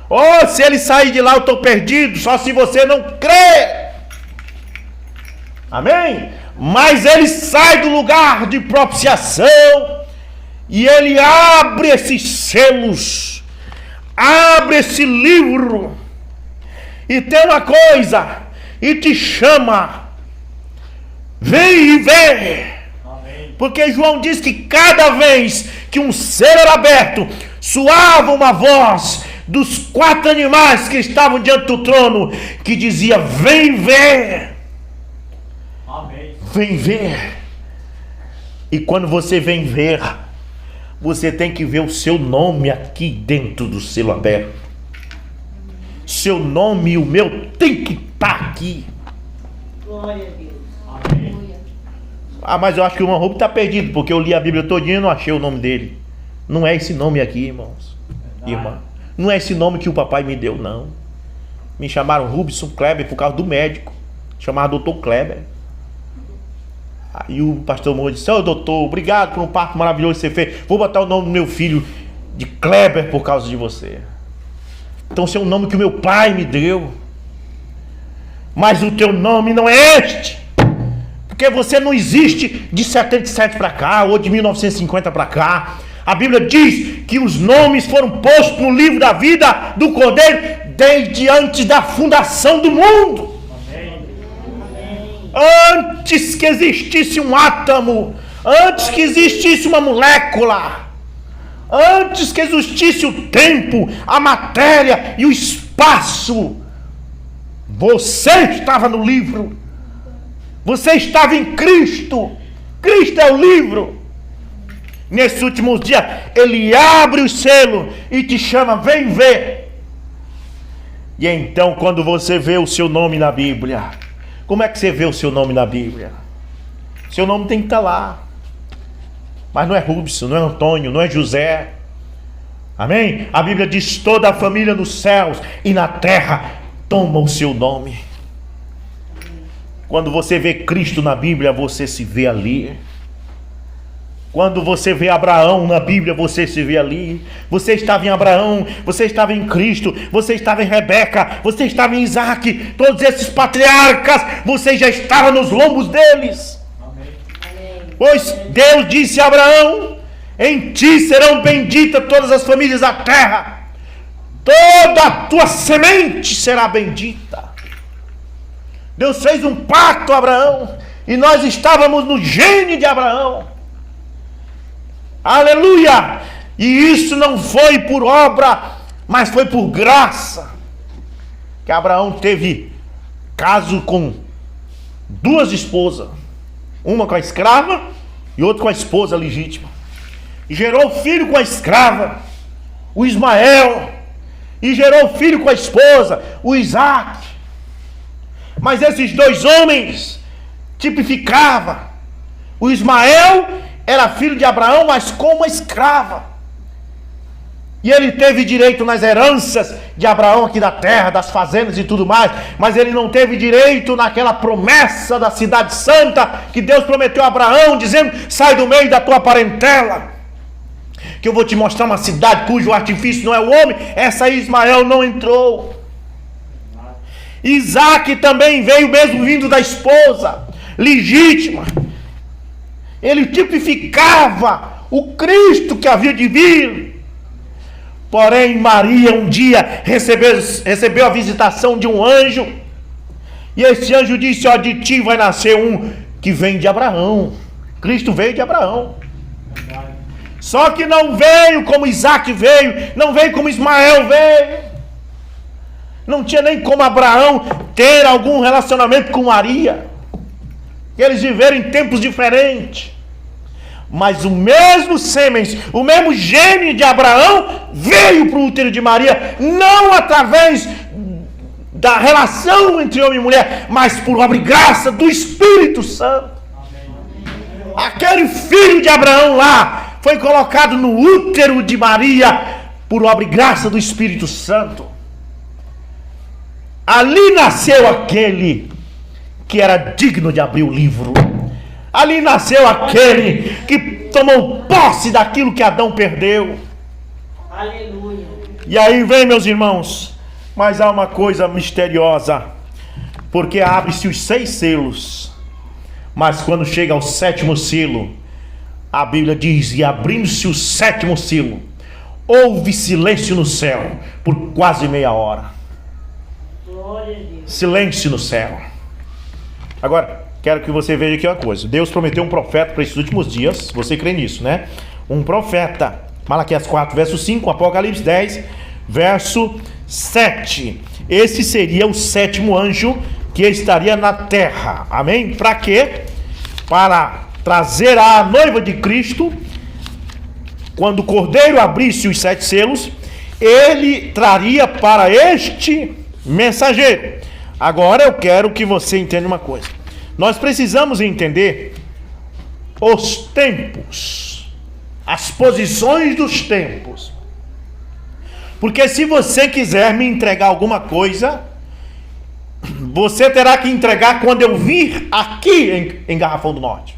Oh, se ele sair de lá, eu estou perdido. Só se você não crê. Amém? Mas ele sai do lugar de propiciação. E ele abre esses selos. Abre esse livro. E tem uma coisa. E te chama. Vem e vê. Porque João diz que cada vez que um selo era aberto, soava uma voz dos 4 animais que estavam diante do trono, que dizia: vem ver.
Amém.
Vem ver. E quando você vem ver, você tem que ver o seu nome aqui dentro do selo aberto. Seu nome e o meu tem que estar aqui.
Glória a Deus.
Amém.
Ah, mas eu acho que o irmão Rubens está perdido, porque eu li a Bíblia todinha e não achei o nome dele. Não é esse nome aqui, irmãos. Irmã. Não é esse nome que o papai me deu, não. Me chamaram Rubson Kleber por causa do médico. Chamava Dr. Kleber. Aí o pastor Moura disse: ô doutor, obrigado por um parto maravilhoso que você fez. Vou botar o nome do meu filho de Kleber por causa de você. Então esse é um nome que o meu pai me deu. Mas o teu nome não é este. Porque você não existe de 77 para cá, ou de 1950 para cá. A Bíblia diz que os nomes foram postos no livro da vida do Cordeiro desde antes da fundação do mundo. Antes que existisse um átomo, antes que existisse uma molécula, antes que existisse o tempo, a matéria e o espaço, você estava no livro. Você estava em Cristo. Cristo é o livro. Nesses últimos dias, Ele abre o selo e te chama: vem ver. E então, quando você vê o seu nome na Bíblia, como é que você vê o seu nome na Bíblia? Seu nome tem que estar lá. Mas não é Rubson, não é Antônio, não é José. Amém? A Bíblia diz: toda a família nos céus e na terra toma o seu nome. Quando você vê Cristo na Bíblia, você se vê ali. Quando você vê Abraão na Bíblia, você se vê ali. Você estava em Abraão, você estava em Cristo, você estava em Rebeca, você estava em Isaac. Todos esses patriarcas, você já estava nos lombos deles.
Amém.
Pois Deus disse a Abraão: em ti serão benditas todas as famílias da terra. Toda a tua semente será bendita. Deus fez um pacto a Abraão, e nós estávamos no gene de Abraão. Aleluia! E isso não foi por obra, mas foi por graça. Que Abraão teve caso com 2 esposas. Uma com a escrava e outra com a esposa legítima. E gerou filho com a escrava, o Ismael. E gerou filho com a esposa, o Isaac. Mas esses 2 homens tipificavam. O Ismael era filho de Abraão, mas com uma escrava. E ele teve direito nas heranças de Abraão aqui da terra, das fazendas e tudo mais. Mas ele não teve direito naquela promessa da cidade santa que Deus prometeu a Abraão, dizendo: sai do meio da tua parentela, que eu vou te mostrar uma cidade cujo artifício não é o homem. Essa aí Ismael não entrou. Isaac também veio mesmo vindo da esposa legítima. Ele tipificava o Cristo que havia de vir. Porém Maria um dia recebeu a visitação de um anjo. E esse anjo disse: ó, de ti vai nascer um que vem de Abraão. Cristo veio de Abraão. Só que não veio como Isaac veio, não veio como Ismael veio. Não tinha nem como Abraão ter algum relacionamento com Maria. Eles viveram em tempos diferentes. Mas o mesmo sêmen, o mesmo gene de Abraão veio para o útero de Maria, não através da relação entre homem e mulher, mas por obra e graça do Espírito Santo. Aquele filho de Abraão lá foi colocado no útero de Maria por obra e graça do Espírito Santo. Ali nasceu aquele que era digno de abrir o livro. Ali nasceu aquele que tomou posse daquilo que Adão perdeu.
Aleluia.
E aí vem, meus irmãos, mas há uma coisa misteriosa, porque abre-se os 6 selos, mas quando chega ao 7º selo, a Bíblia diz: e abrindo-se o 7º selo, houve silêncio no céu por quase meia hora.
Glória a Deus.
Silêncio no céu. Agora, quero que você veja aqui uma coisa. Deus prometeu um profeta para esses últimos dias. Você crê nisso, né? Um profeta. Malaquias 4, verso 5, Apocalipse 10, verso 7. Esse seria o 7º anjo que estaria na terra. Amém? Para quê? Para trazer a noiva de Cristo. Quando o Cordeiro abrisse os 7 selos, ele traria para este mensageiro. Agora eu quero que você entenda uma coisa. Nós precisamos entender os tempos, as posições dos tempos. Porque se você quiser me entregar alguma coisa, você terá que entregar quando eu vir aqui em Garrafão do Norte.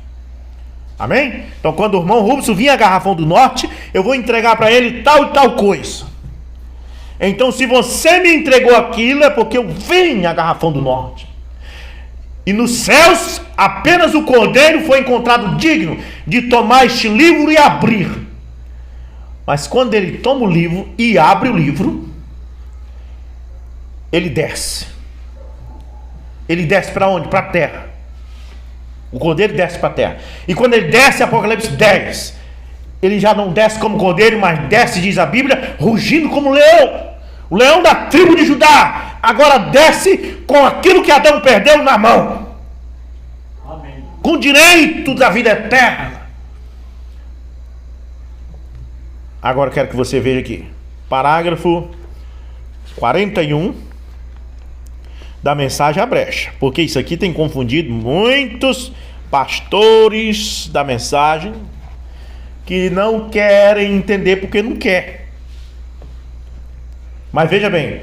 Amém? Então quando o irmão Rubens vir a Garrafão do Norte, eu vou entregar para ele tal e tal coisa. Então se você me entregou aquilo, é porque eu vim a Garrafão do Norte. E nos céus, apenas o Cordeiro foi encontrado digno de tomar este livro e abrir. Mas quando ele toma o livro e abre o livro, ele desce. Ele desce para onde? Para a terra. O Cordeiro desce para a terra. E quando ele desce, Apocalipse 10, ele já não desce como Cordeiro, mas desce, diz a Bíblia, rugindo como leão. O leão da tribo de Judá. Agora desce com aquilo que Adão perdeu na mão.
Amém.
Com direito da vida eterna. Agora eu quero que você veja aqui. Parágrafo 41 da mensagem à brecha. Porque isso aqui tem confundido muitos pastores da mensagem que não querem entender porque não quer. Mas veja bem,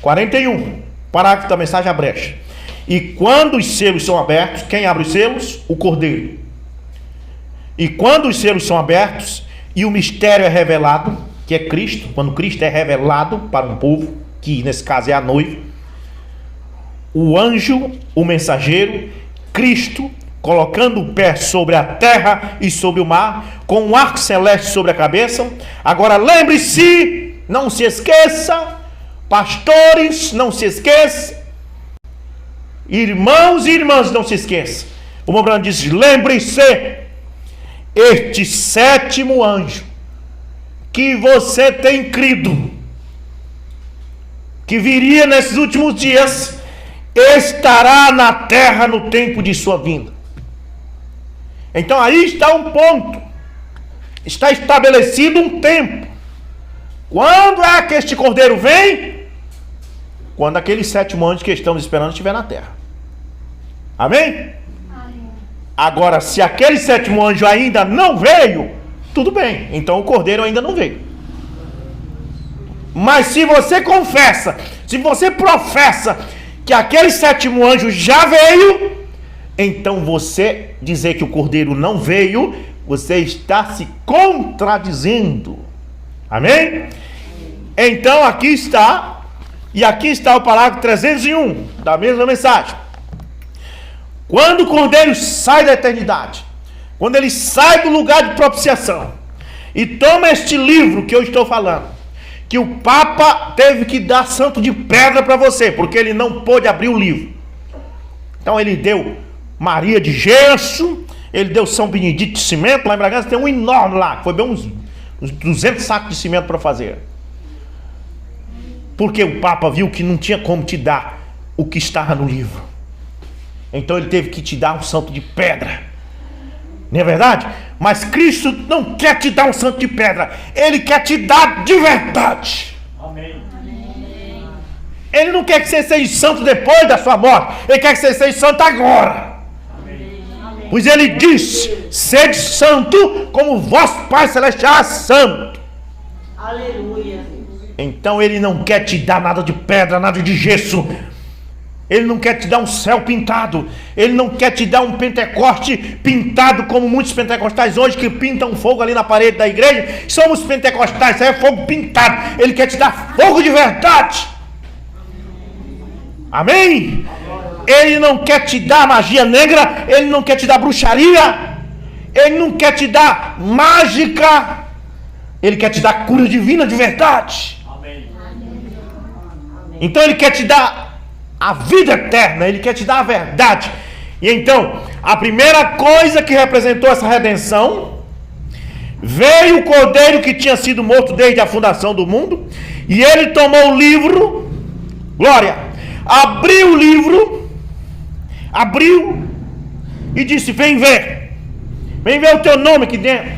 41, parágrafo da mensagem à brecha. E quando os selos são abertos, quem abre os selos? O Cordeiro. E quando os selos são abertos e o mistério é revelado, que é Cristo, quando Cristo é revelado para um povo, que nesse caso é a noiva, o anjo, o mensageiro, Cristo, colocando o pé sobre a terra e sobre o mar, com um arco celeste sobre a cabeça. Agora lembre-se, não se esqueça, pastores, não se esqueça, irmãos e irmãs, não se esqueça. O Mobrano diz: lembre-se, este 7º anjo que você tem crido, que viria nesses últimos dias, estará na terra no tempo de sua vinda. Então aí está um ponto, está estabelecido um tempo. Quando é que este Cordeiro vem? Quando aquele 7º anjo que estamos esperando estiver na terra. Amém?
Amém.
Agora, se aquele 7º anjo ainda não veio, tudo bem, então o Cordeiro ainda não veio. Mas se você confessa, se você professa que aquele 7º anjo já veio, então você dizer que o Cordeiro não veio, você está se contradizendo. Amém? Então aqui está, e aqui está o parágrafo 301 da mesma mensagem. Quando o Cordeiro sai da eternidade, quando ele sai do lugar de propiciação e toma este livro que eu estou falando, que o Papa teve que dar santo de pedra para você, porque ele não pôde abrir o livro. Então ele deu Maria de gesso, Ele deu São Benedito de cimento. Lá em Bragança tem um enorme lá, que foi bem uns 200 sacos de cimento para fazer. Porque o Papa viu que não tinha como te dar o que estava no livro. Então ele teve que te dar um santo de pedra. Não é verdade? Mas Cristo não quer te dar um santo de pedra. Ele quer te dar de verdade.
Amém.
Ele não quer que você seja santo depois da sua morte. Ele quer que você seja santo agora.
Amém.
Pois ele disse: sede santo como vosso Pai Celestial é santo.
Aleluia.
Então ele não quer te dar nada de pedra, nada de gesso. Ele não quer te dar um céu pintado. Ele não quer te dar um Pentecoste pintado, como muitos pentecostais hoje que pintam fogo ali na parede da igreja. Somos pentecostais, isso aí é fogo pintado. Ele quer te dar fogo de verdade. Amém? Ele não quer te dar magia negra. Ele não quer te dar bruxaria. Ele não quer te dar mágica. Ele quer te dar cura divina de verdade. Então ele quer te dar a vida eterna, ele quer te dar a verdade. E então, a primeira coisa que representou essa redenção, veio o Cordeiro que tinha sido morto desde a fundação do mundo, e ele tomou o livro, glória, abriu o livro, abriu e disse: vem ver o teu nome aqui dentro,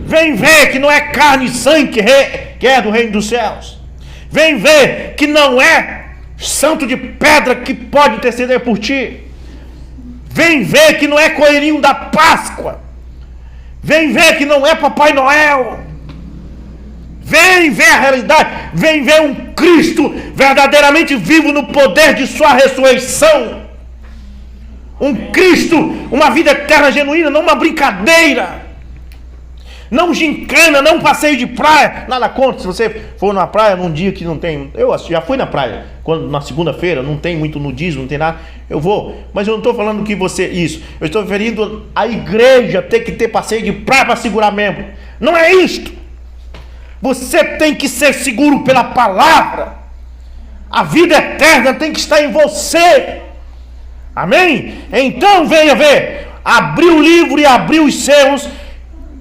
vem ver que não é carne e sangue que é do reino dos céus. Vem ver que não é santo de pedra que pode interceder por ti. Vem ver que não é coelhinho da Páscoa. Vem ver que não é Papai Noel. Vem ver a realidade. Vem ver um Cristo verdadeiramente vivo no poder de sua ressurreição. Um Cristo, uma vida eterna genuína, não uma brincadeira. Não gincana, não passeio de praia. Nada contra, se você for na praia num dia que não tem... Eu já fui na praia, quando na segunda-feira não tem muito nudismo, não tem nada, eu vou. Mas eu não estou falando que você... Isso, eu estou referindo a igreja ter que ter passeio de praia para segurar membro. Não é isto. Você tem que ser seguro pela palavra. A vida eterna tem que estar em você. Amém? Então venha ver. Abriu o livro e abriu os selos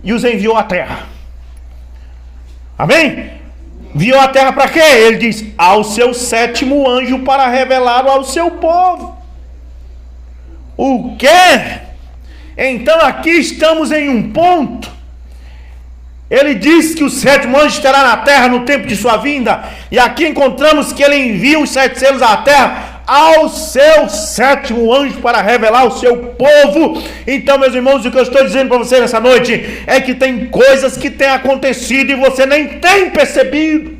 e os enviou à terra. Amém? Enviou à terra para quê? Ele diz: ao seu sétimo anjo para revelá-lo ao seu povo. O quê? Então aqui estamos em um ponto. Ele diz que o sétimo anjo estará na terra no tempo de sua vinda. E aqui encontramos que ele envia os 7 selos à terra ao seu sétimo anjo para revelar o seu povo. Então, meus irmãos, o que eu estou dizendo para você nessa noite é que tem coisas que têm acontecido e você nem tem percebido.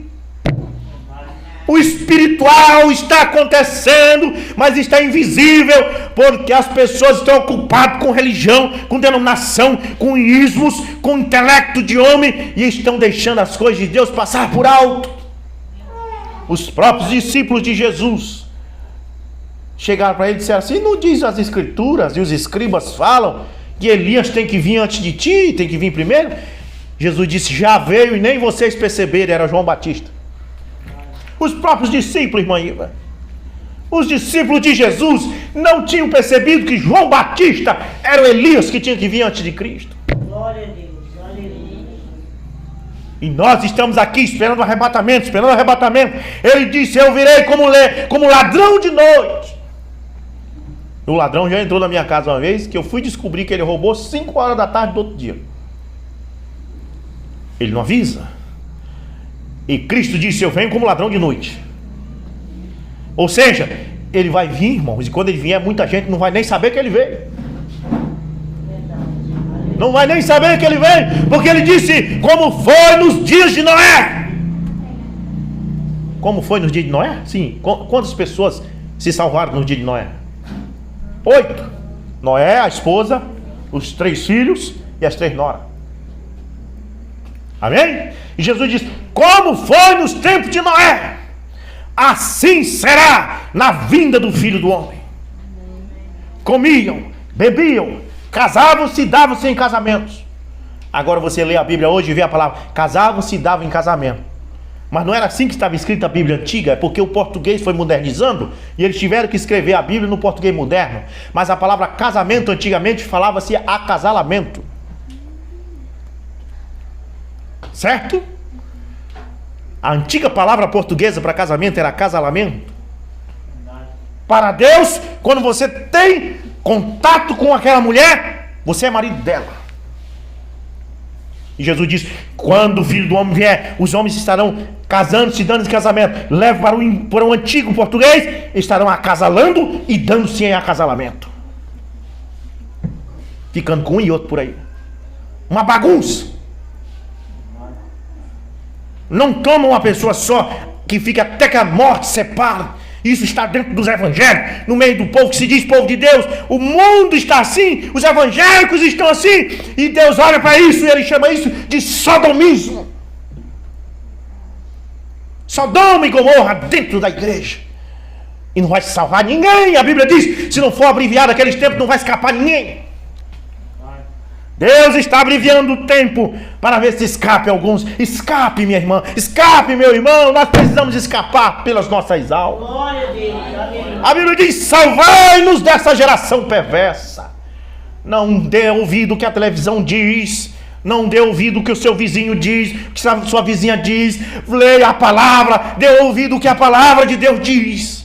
O espiritual está acontecendo, mas está invisível, porque as pessoas estão ocupadas com religião, com denominação, com ismos, com intelecto de homem, e estão deixando as coisas de Deus passar por alto. Os próprios discípulos de Jesus chegaram para ele e disseram assim: não diz as escrituras e os escribas falam que Elias tem que vir antes de ti, tem que vir primeiro? Jesus disse: já veio e nem vocês perceberam, era João Batista. Os próprios discípulos, irmã Iva, os discípulos de Jesus não tinham percebido que João Batista era o Elias que tinha que vir antes de Cristo.
Glória a Deus, aleluia.
E nós estamos aqui esperando o arrebatamento, esperando o arrebatamento. Ele disse: eu virei como ladrão de noite. O ladrão já entrou na minha casa uma vez, que eu fui descobrir que ele roubou 5 horas da tarde do outro dia. Ele não avisa. E Cristo disse: eu venho como ladrão de noite. Ou seja, ele vai vir, irmãos, e quando ele vier, muita gente não vai nem saber que ele veio. Não vai nem saber que ele veio, porque ele disse: como foi nos dias de Noé. Como foi nos dias de Noé? Sim. Quantas pessoas se salvaram nos dias de Noé? 8. Noé, a esposa, os 3 filhos e as 3 noras. Amém? E Jesus diz: como foi nos tempos de Noé, assim será na vinda do Filho do Homem. Comiam, bebiam, casavam-se e davam-se em casamentos. Agora você lê a Bíblia hoje e vê a palavra casavam-se e davam em casamento. Mas não era assim que estava escrita a Bíblia antiga, é porque o português foi modernizando e eles tiveram que escrever a Bíblia no português moderno. Mas a palavra casamento antigamente falava-se acasalamento. Certo? A antiga palavra portuguesa para casamento era acasalamento. Para Deus, quando você tem contato com aquela mulher, você é marido dela. E Jesus diz: quando o Filho do Homem vier, os homens estarão casando-se, dando-se casamento. Leve para um antigo português, estarão acasalando e dando-se em acasalamento. Ficando com um e outro por aí. Uma bagunça. Não toma uma pessoa só, que fica até que a morte separe. Isso está dentro dos evangélicos, no meio do povo que se diz povo de Deus. O mundo está assim, os evangélicos estão assim, e Deus olha para isso e ele chama isso de sodomismo. Sodoma e Gomorra dentro da igreja. E não vai salvar ninguém. A Bíblia diz: se não for abreviado aqueles tempos, não vai escapar ninguém. Deus está abreviando o tempo para ver se escape alguns. Escape, minha irmã, escape, meu irmão. Nós precisamos escapar pelas nossas almas.
Glória a Deus.
A Bíblia diz: salvai-nos dessa geração perversa. Não dê ouvido o que a televisão diz. Não dê ouvido o que o seu vizinho diz, o que a sua vizinha diz. Leia a palavra. Dê ouvido o que a palavra de Deus diz.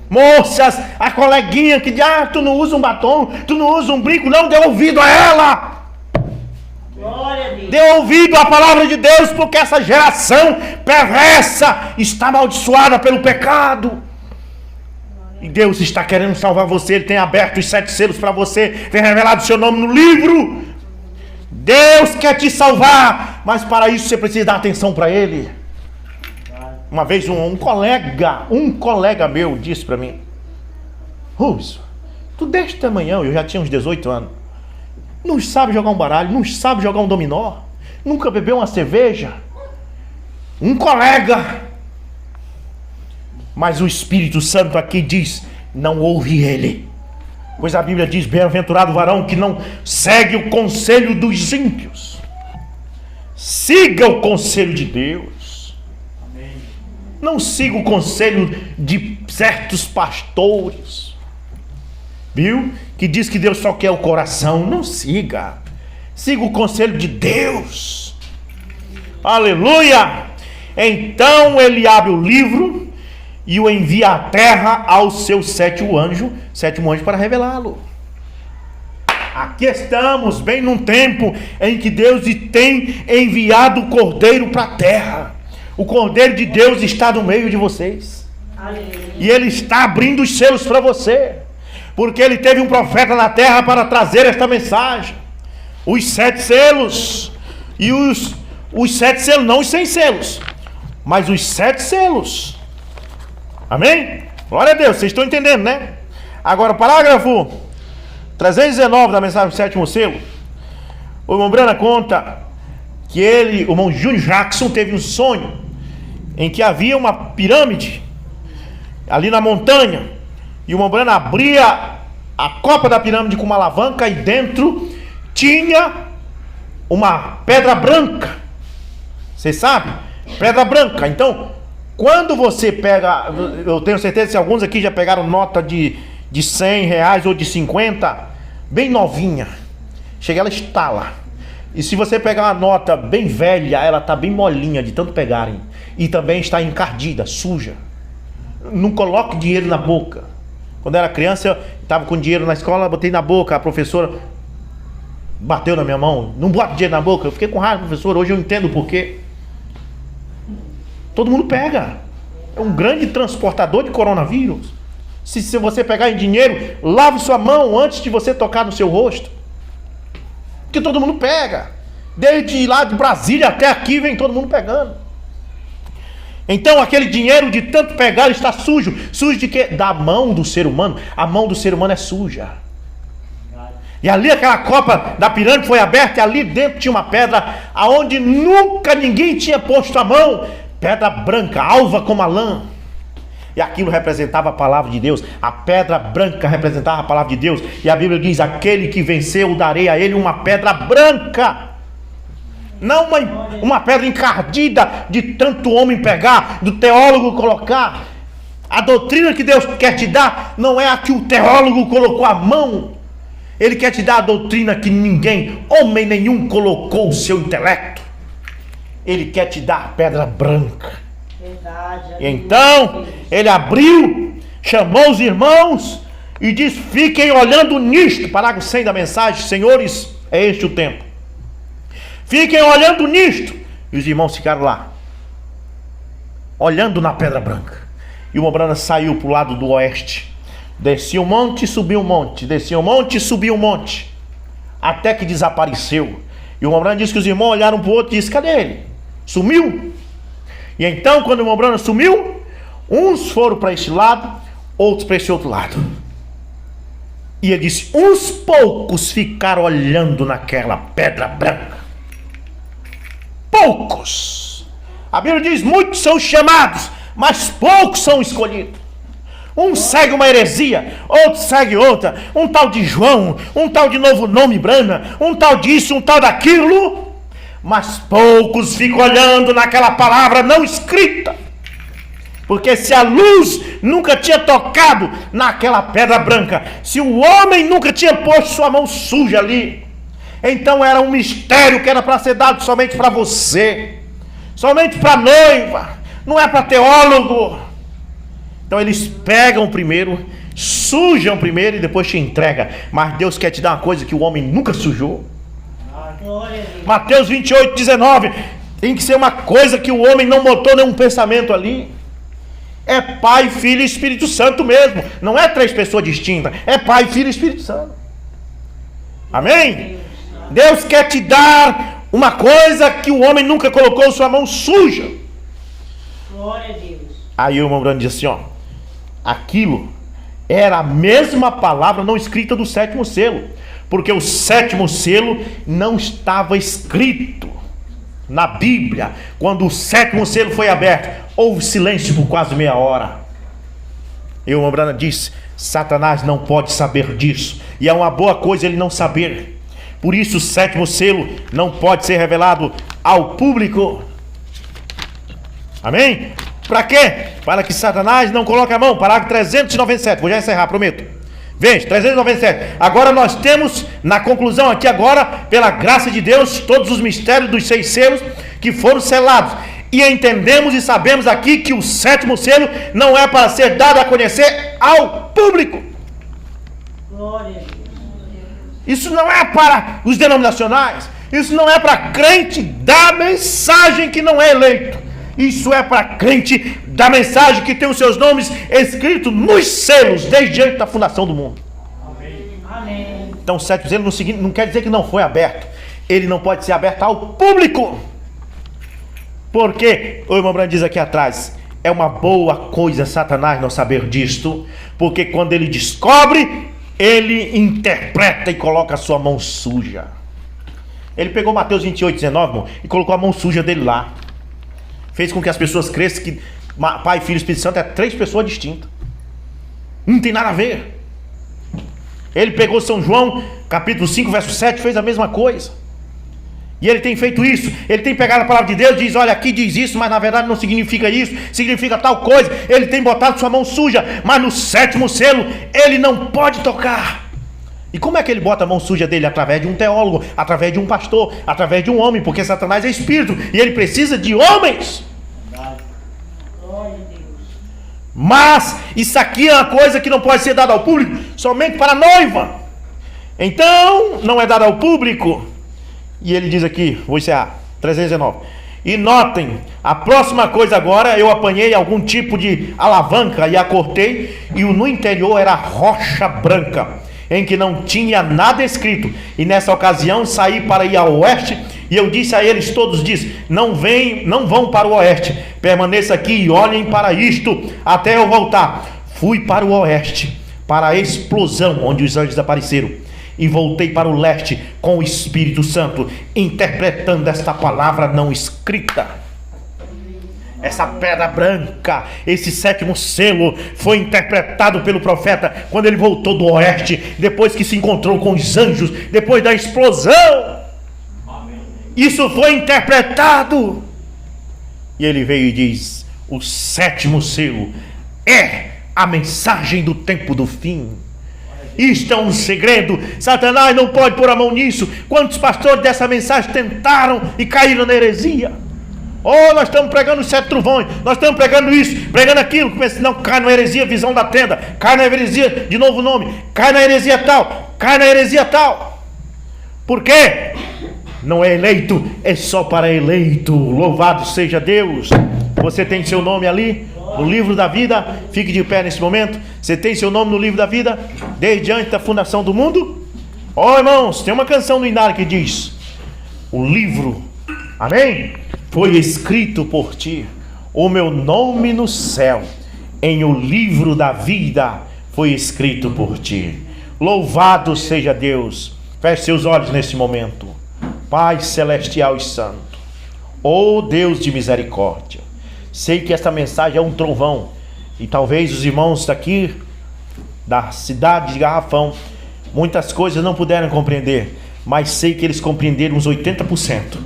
Moças, a coleguinha que diz: tu não usa um batom, tu não usa um brinco. Não, dê ouvido a ela.
Glória a Deus.
Dê ouvido à palavra de Deus, porque essa geração perversa está amaldiçoada pelo pecado. E Deus está querendo salvar você. Ele tem aberto os 7 selos para você, tem revelado o seu nome no livro. Deus quer te salvar, mas para isso você precisa dar atenção para Ele. Uma vez um colega meu disse para mim: Rubens, tu deste tamanhão, eu já tinha uns 18 anos, não sabe jogar um baralho, não sabe jogar um dominó, nunca bebeu uma cerveja. Um colega. Mas o Espírito Santo aqui diz: não ouve ele. Pois a Bíblia diz: bem-aventurado o varão que não segue o conselho dos ímpios. Siga o conselho de Deus. Amém. Não siga o conselho de certos pastores, viu? Que diz que Deus só quer o coração. Não siga. Siga o conselho de Deus. Aleluia! Então ele abre o livro e o envia à terra ao seu sétimo anjo para revelá-lo. Aqui estamos, bem num tempo em que Deus tem enviado o Cordeiro para a terra. O Cordeiro de Deus está no meio de vocês. E Ele está abrindo os selos para você, porque Ele teve um profeta na terra para trazer esta mensagem. Os 7 selos. E os 7 selos, não os 100 selos, mas os 7 selos. Amém? Glória a Deus, vocês estão entendendo, né? Agora o parágrafo 319 da mensagem do 7º selo. O irmão Brana conta que o irmão Júnior Jackson teve um sonho em que havia uma pirâmide ali na montanha, e o irmão Brana abria a copa da pirâmide com uma alavanca e dentro tinha uma pedra branca. Vocês sabem? Pedra branca. Então, quando você pega, eu tenho certeza que alguns aqui já pegaram nota de 100 reais ou de 50, bem novinha. Chega, ela estala. E se você pegar uma nota bem velha, ela está bem molinha de tanto pegarem. E também está encardida, suja. Não coloque dinheiro na boca. Quando eu era criança, eu estava com dinheiro na escola, botei na boca, a professora bateu na minha mão. Não bota dinheiro na boca. Eu fiquei com raiva, professor, hoje eu entendo o porquê. Todo mundo pega. É um grande transportador de coronavírus. Se você pegar em dinheiro, lave sua mão antes de você tocar no seu rosto. Porque todo mundo pega. Desde lá de Brasília até aqui vem todo mundo pegando. Então aquele dinheiro de tanto pegar está sujo. Sujo de quê? Da mão do ser humano. A mão do ser humano é suja. E ali aquela copa da pirâmide foi aberta e ali dentro tinha uma pedra aonde nunca ninguém tinha posto a mão. Pedra branca, alva como a lã. E aquilo representava a palavra de Deus. A pedra branca representava a palavra de Deus. E a Bíblia diz: aquele que venceu, darei a ele uma pedra branca. não uma pedra encardida de tanto homem pegar, do teólogo colocar. A doutrina que Deus quer te dar não é a que o teólogo colocou a mão. Ele quer te dar a doutrina que ninguém, homem nenhum, colocou o seu intelecto. Ele quer te dar a pedra branca.
Verdade.
Então, ele abriu, chamou os irmãos e diz: fiquem olhando nisto. Parágrafo 100 da mensagem: senhores, é este o tempo. Fiquem olhando nisto. E os irmãos ficaram lá, olhando na pedra branca. E o Mombrana saiu para o lado do oeste. Descia um monte, subiu um monte. Descia um monte, subiu um monte. Até que desapareceu. E o Mombrana disse que os irmãos olharam para o outro e disse: cadê ele? Sumiu. E então, quando o Mombrana sumiu, uns foram para este lado, outros para esse outro lado. E ele disse: uns poucos ficaram olhando naquela pedra branca. Poucos. A Bíblia diz: muitos são chamados, mas poucos são escolhidos. Um segue uma heresia, outro segue outra. Um tal de João, um tal de novo nome Brana, um tal disso, um tal daquilo. Mas poucos ficam olhando naquela palavra não escrita. Porque se a luz nunca tinha tocado naquela pedra branca, se o homem nunca tinha posto sua mão suja ali, então era um mistério que era para ser dado somente para você, somente para a noiva, não é para teólogo. Então eles pegam primeiro, sujam primeiro e depois te entregam. Mas Deus quer te dar uma coisa que o homem nunca sujou. Mateus 28, 19. Tem que ser uma coisa que o homem não botou nenhum pensamento ali. É Pai, Filho e Espírito Santo mesmo. Não é três pessoas distintas. É Pai, Filho e Espírito Santo. Amém? Deus quer te dar uma coisa que o homem nunca colocou sua mão suja.
Glória a Deus.
Aí o irmão Brando diz assim, ó: aquilo era a mesma palavra não escrita do sétimo selo. Porque o sétimo selo não estava escrito na Bíblia. Quando o sétimo selo foi aberto, houve silêncio por quase meia hora. E o irmão Brando disse: Satanás não pode saber disso. E é uma boa coisa ele não saber. Por isso o sétimo selo não pode ser revelado ao público. Amém? Para quê? Para que Satanás não coloque a mão. Parágrafo 397. Vou já encerrar, prometo. Veja, 397. Agora nós temos, na conclusão aqui agora, pela graça de Deus, todos os mistérios dos 6 selos que foram selados. E entendemos e sabemos aqui que o sétimo selo não é para ser dado a conhecer ao público.
Glória a Deus.
Isso não é para os denominacionais. Isso não é para crente da mensagem que não é eleito. Isso é para crente da mensagem que tem os seus nomes escritos nos selos desde antes da fundação do mundo.
Amém.
Então o sétimo selo não quer dizer que não foi aberto. Ele não pode ser aberto ao público. Porque o irmão Brando diz aqui atrás: é uma boa coisa Satanás não saber disto, porque quando ele descobre, ele interpreta e coloca a sua mão suja. Ele pegou Mateus 28, 19, irmão, e colocou a mão suja dele lá. Fez com que as pessoas cresçam que Pai, Filho e Espírito Santo é 3 pessoas distintas. Não tem nada a ver. Ele pegou São João, capítulo 5, verso 7, fez a mesma coisa. E ele tem feito isso. Ele tem pegado a palavra de Deus e diz: olha, aqui diz isso, mas na verdade não significa isso, significa tal coisa. Ele tem botado sua mão suja, mas no sétimo selo ele não pode tocar. E como é que ele bota a mão suja dele? Através de um teólogo, através de um pastor, através de um homem, porque Satanás é espírito e ele precisa de homens. Mas isso aqui é uma coisa que não pode ser dada ao público, somente para a noiva. Então não é dada ao público. E ele diz aqui, vou encerrar, 319. E notem, a próxima coisa agora: eu apanhei algum tipo de alavanca e a cortei, e no interior era rocha branca, em que não tinha nada escrito. E nessa ocasião saí para ir ao oeste, e eu disse a eles todos: não vão para o oeste, permaneça aqui e olhem para isto até eu voltar. Fui para o oeste, para a explosão onde os anjos apareceram, e voltei para o leste com o Espírito Santo, interpretando esta palavra não escrita. Essa pedra branca, esse sétimo selo, foi interpretado pelo profeta quando ele voltou do oeste, depois que se encontrou com os anjos, depois da explosão. isso foi interpretado. E ele veio e diz: o 7º selo é a mensagem do tempo do fim. Isto é um segredo. Satanás não pode pôr a mão nisso. Quantos pastores dessa mensagem tentaram e caíram na heresia? Oh, nós estamos pregando os 7 trovões, nós estamos pregando isso, pregando aquilo. Não, cai na heresia visão da tenda, cai na heresia de novo nome, cai na heresia tal, cai na heresia tal. Por quê? Não é eleito, é só para eleito. Louvado seja Deus. Você tem seu nome ali no livro da vida? Fique de pé nesse momento. Você tem seu nome no livro da vida desde antes da fundação do mundo? Oh, irmãos, tem uma canção no Inário que diz: o livro, amém, foi escrito por ti, o meu nome no céu, em o livro da vida foi escrito por ti. Louvado seja Deus. Feche seus olhos nesse momento. Pai celestial e santo, oh Deus de misericórdia, sei que esta mensagem é um trovão, e talvez os irmãos daqui da cidade de Garrafão muitas coisas não puderam compreender, mas sei que eles compreenderam uns 80%.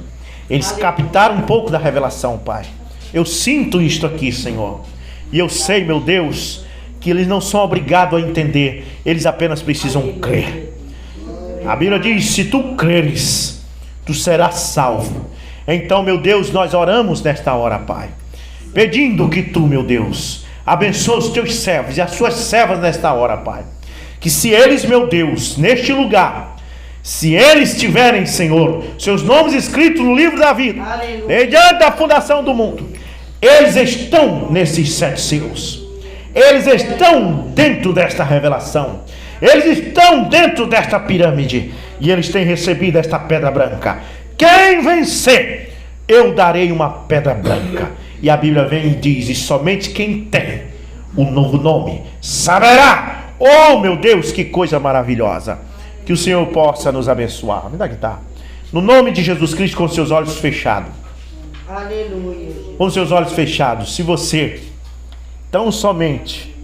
Eles captaram um pouco da revelação, Pai. Eu sinto isto aqui, Senhor, e eu sei, meu Deus, que eles não são obrigados a entender, eles apenas precisam crer. A Bíblia diz: se tu creres, tu serás salvo. Então, meu Deus, nós oramos nesta hora, Pai, pedindo que tu, meu Deus, abençoe os teus servos e as suas servas nesta hora, Pai. Que se eles, meu Deus, neste lugar, se eles tiverem, Senhor, seus nomes escritos no livro da vida, mediante a fundação do mundo, eles estão nesses 7 selos. Eles estão dentro desta revelação. Eles estão dentro desta pirâmide. E eles têm recebido esta pedra branca. Quem vencer, eu darei uma pedra branca. E a Bíblia vem e diz: e somente quem tem o novo nome saberá. Oh, meu Deus, que coisa maravilhosa. Que o Senhor possa nos abençoar. Me dá a guitarra. No nome de Jesus Cristo, com seus olhos fechados.
Aleluia.
Com seus olhos fechados. Se você tão somente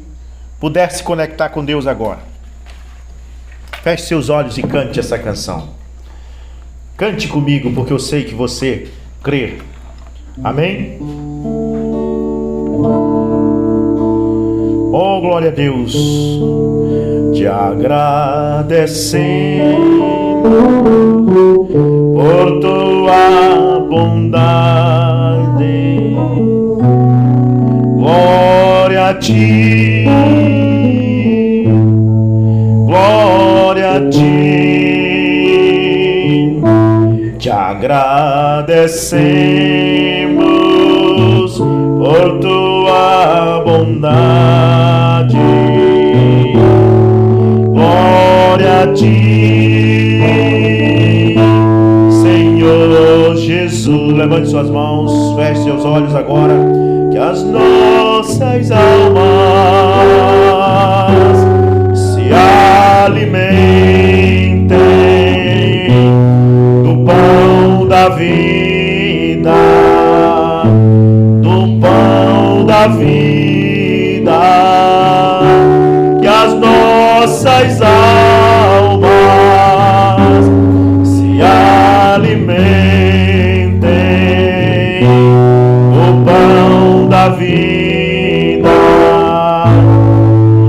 pudesse se conectar com Deus agora, feche seus olhos e cante essa canção. Cante comigo, porque eu sei que você crê. Amém? Oh, glória a Deus. Te agradecemos por tua bondade. Glória a ti. Glória a ti. Te agradecemos por tua bondade. Glória a ti, Senhor Jesus. Levante suas mãos, feche seus olhos agora. Que as nossas almas se alimentem do pão da vida, do pão da vida. Que as nossas almas se alimentem do pão da vida,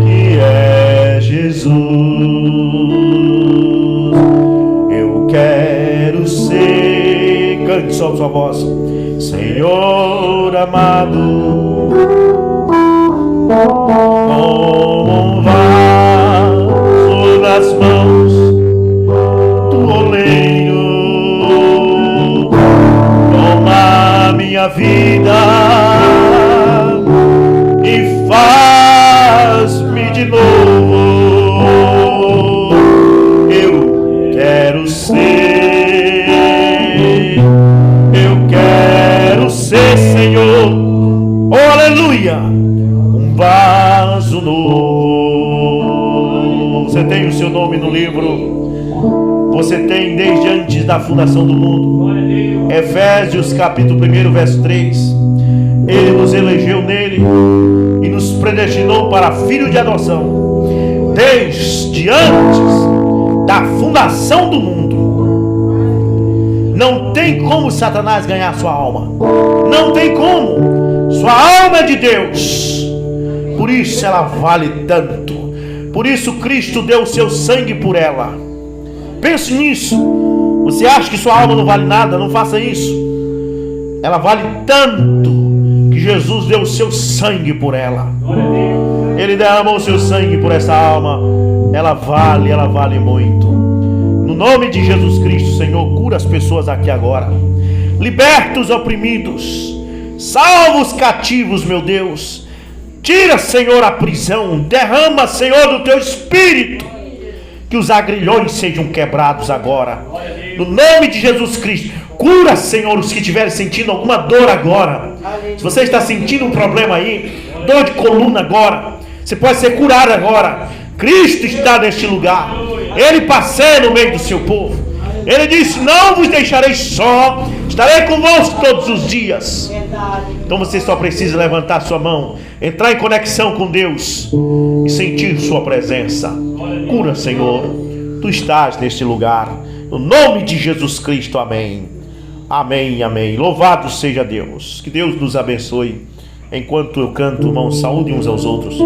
que é Jesus. Eu quero ser, cante sobre sua voz, Senhor amado, como um vaso nas mãos do oleiro. Toma minha vida e faz-me de novo. Eu quero ser, Senhor, oh, aleluia, um vaso novo. Você tem o seu nome no livro, você tem desde antes da fundação do mundo. Efésios capítulo 1, verso 3. Ele nos elegeu nele e nos predestinou para filho de adoção desde antes da fundação do mundo. Não tem como Satanás ganhar sua alma. Não tem como. Sua alma é de Deus. Por isso ela vale tanto. Por isso Cristo deu o seu sangue por ela. Pense nisso. Você acha que sua alma não vale nada? Não faça isso. Ela vale tanto que Jesus deu o seu sangue por ela. Ele derramou o seu sangue por essa alma. Ela vale muito. No nome de Jesus Cristo, Senhor, cura as pessoas aqui agora. Liberta os oprimidos. Salva os cativos, meu Deus. Tira, Senhor, a prisão. Derrama, Senhor, do teu Espírito. Que os agrilhões sejam quebrados agora. No nome de Jesus Cristo. Cura, Senhor, os que estiverem sentindo alguma dor agora. Se você está sentindo um problema aí, dor de coluna agora, você pode ser curado agora. Cristo está neste lugar. Ele passeia no meio do seu povo. Ele disse: não vos deixarei só, estarei convosco todos os dias. Então você só precisa levantar sua mão, entrar em conexão com Deus e sentir sua presença. Cura, Senhor. Tu estás neste lugar. No nome de Jesus Cristo, amém. Amém, amém. Louvado seja Deus. Que Deus nos abençoe. Enquanto eu canto, irmãos, saúde uns aos outros.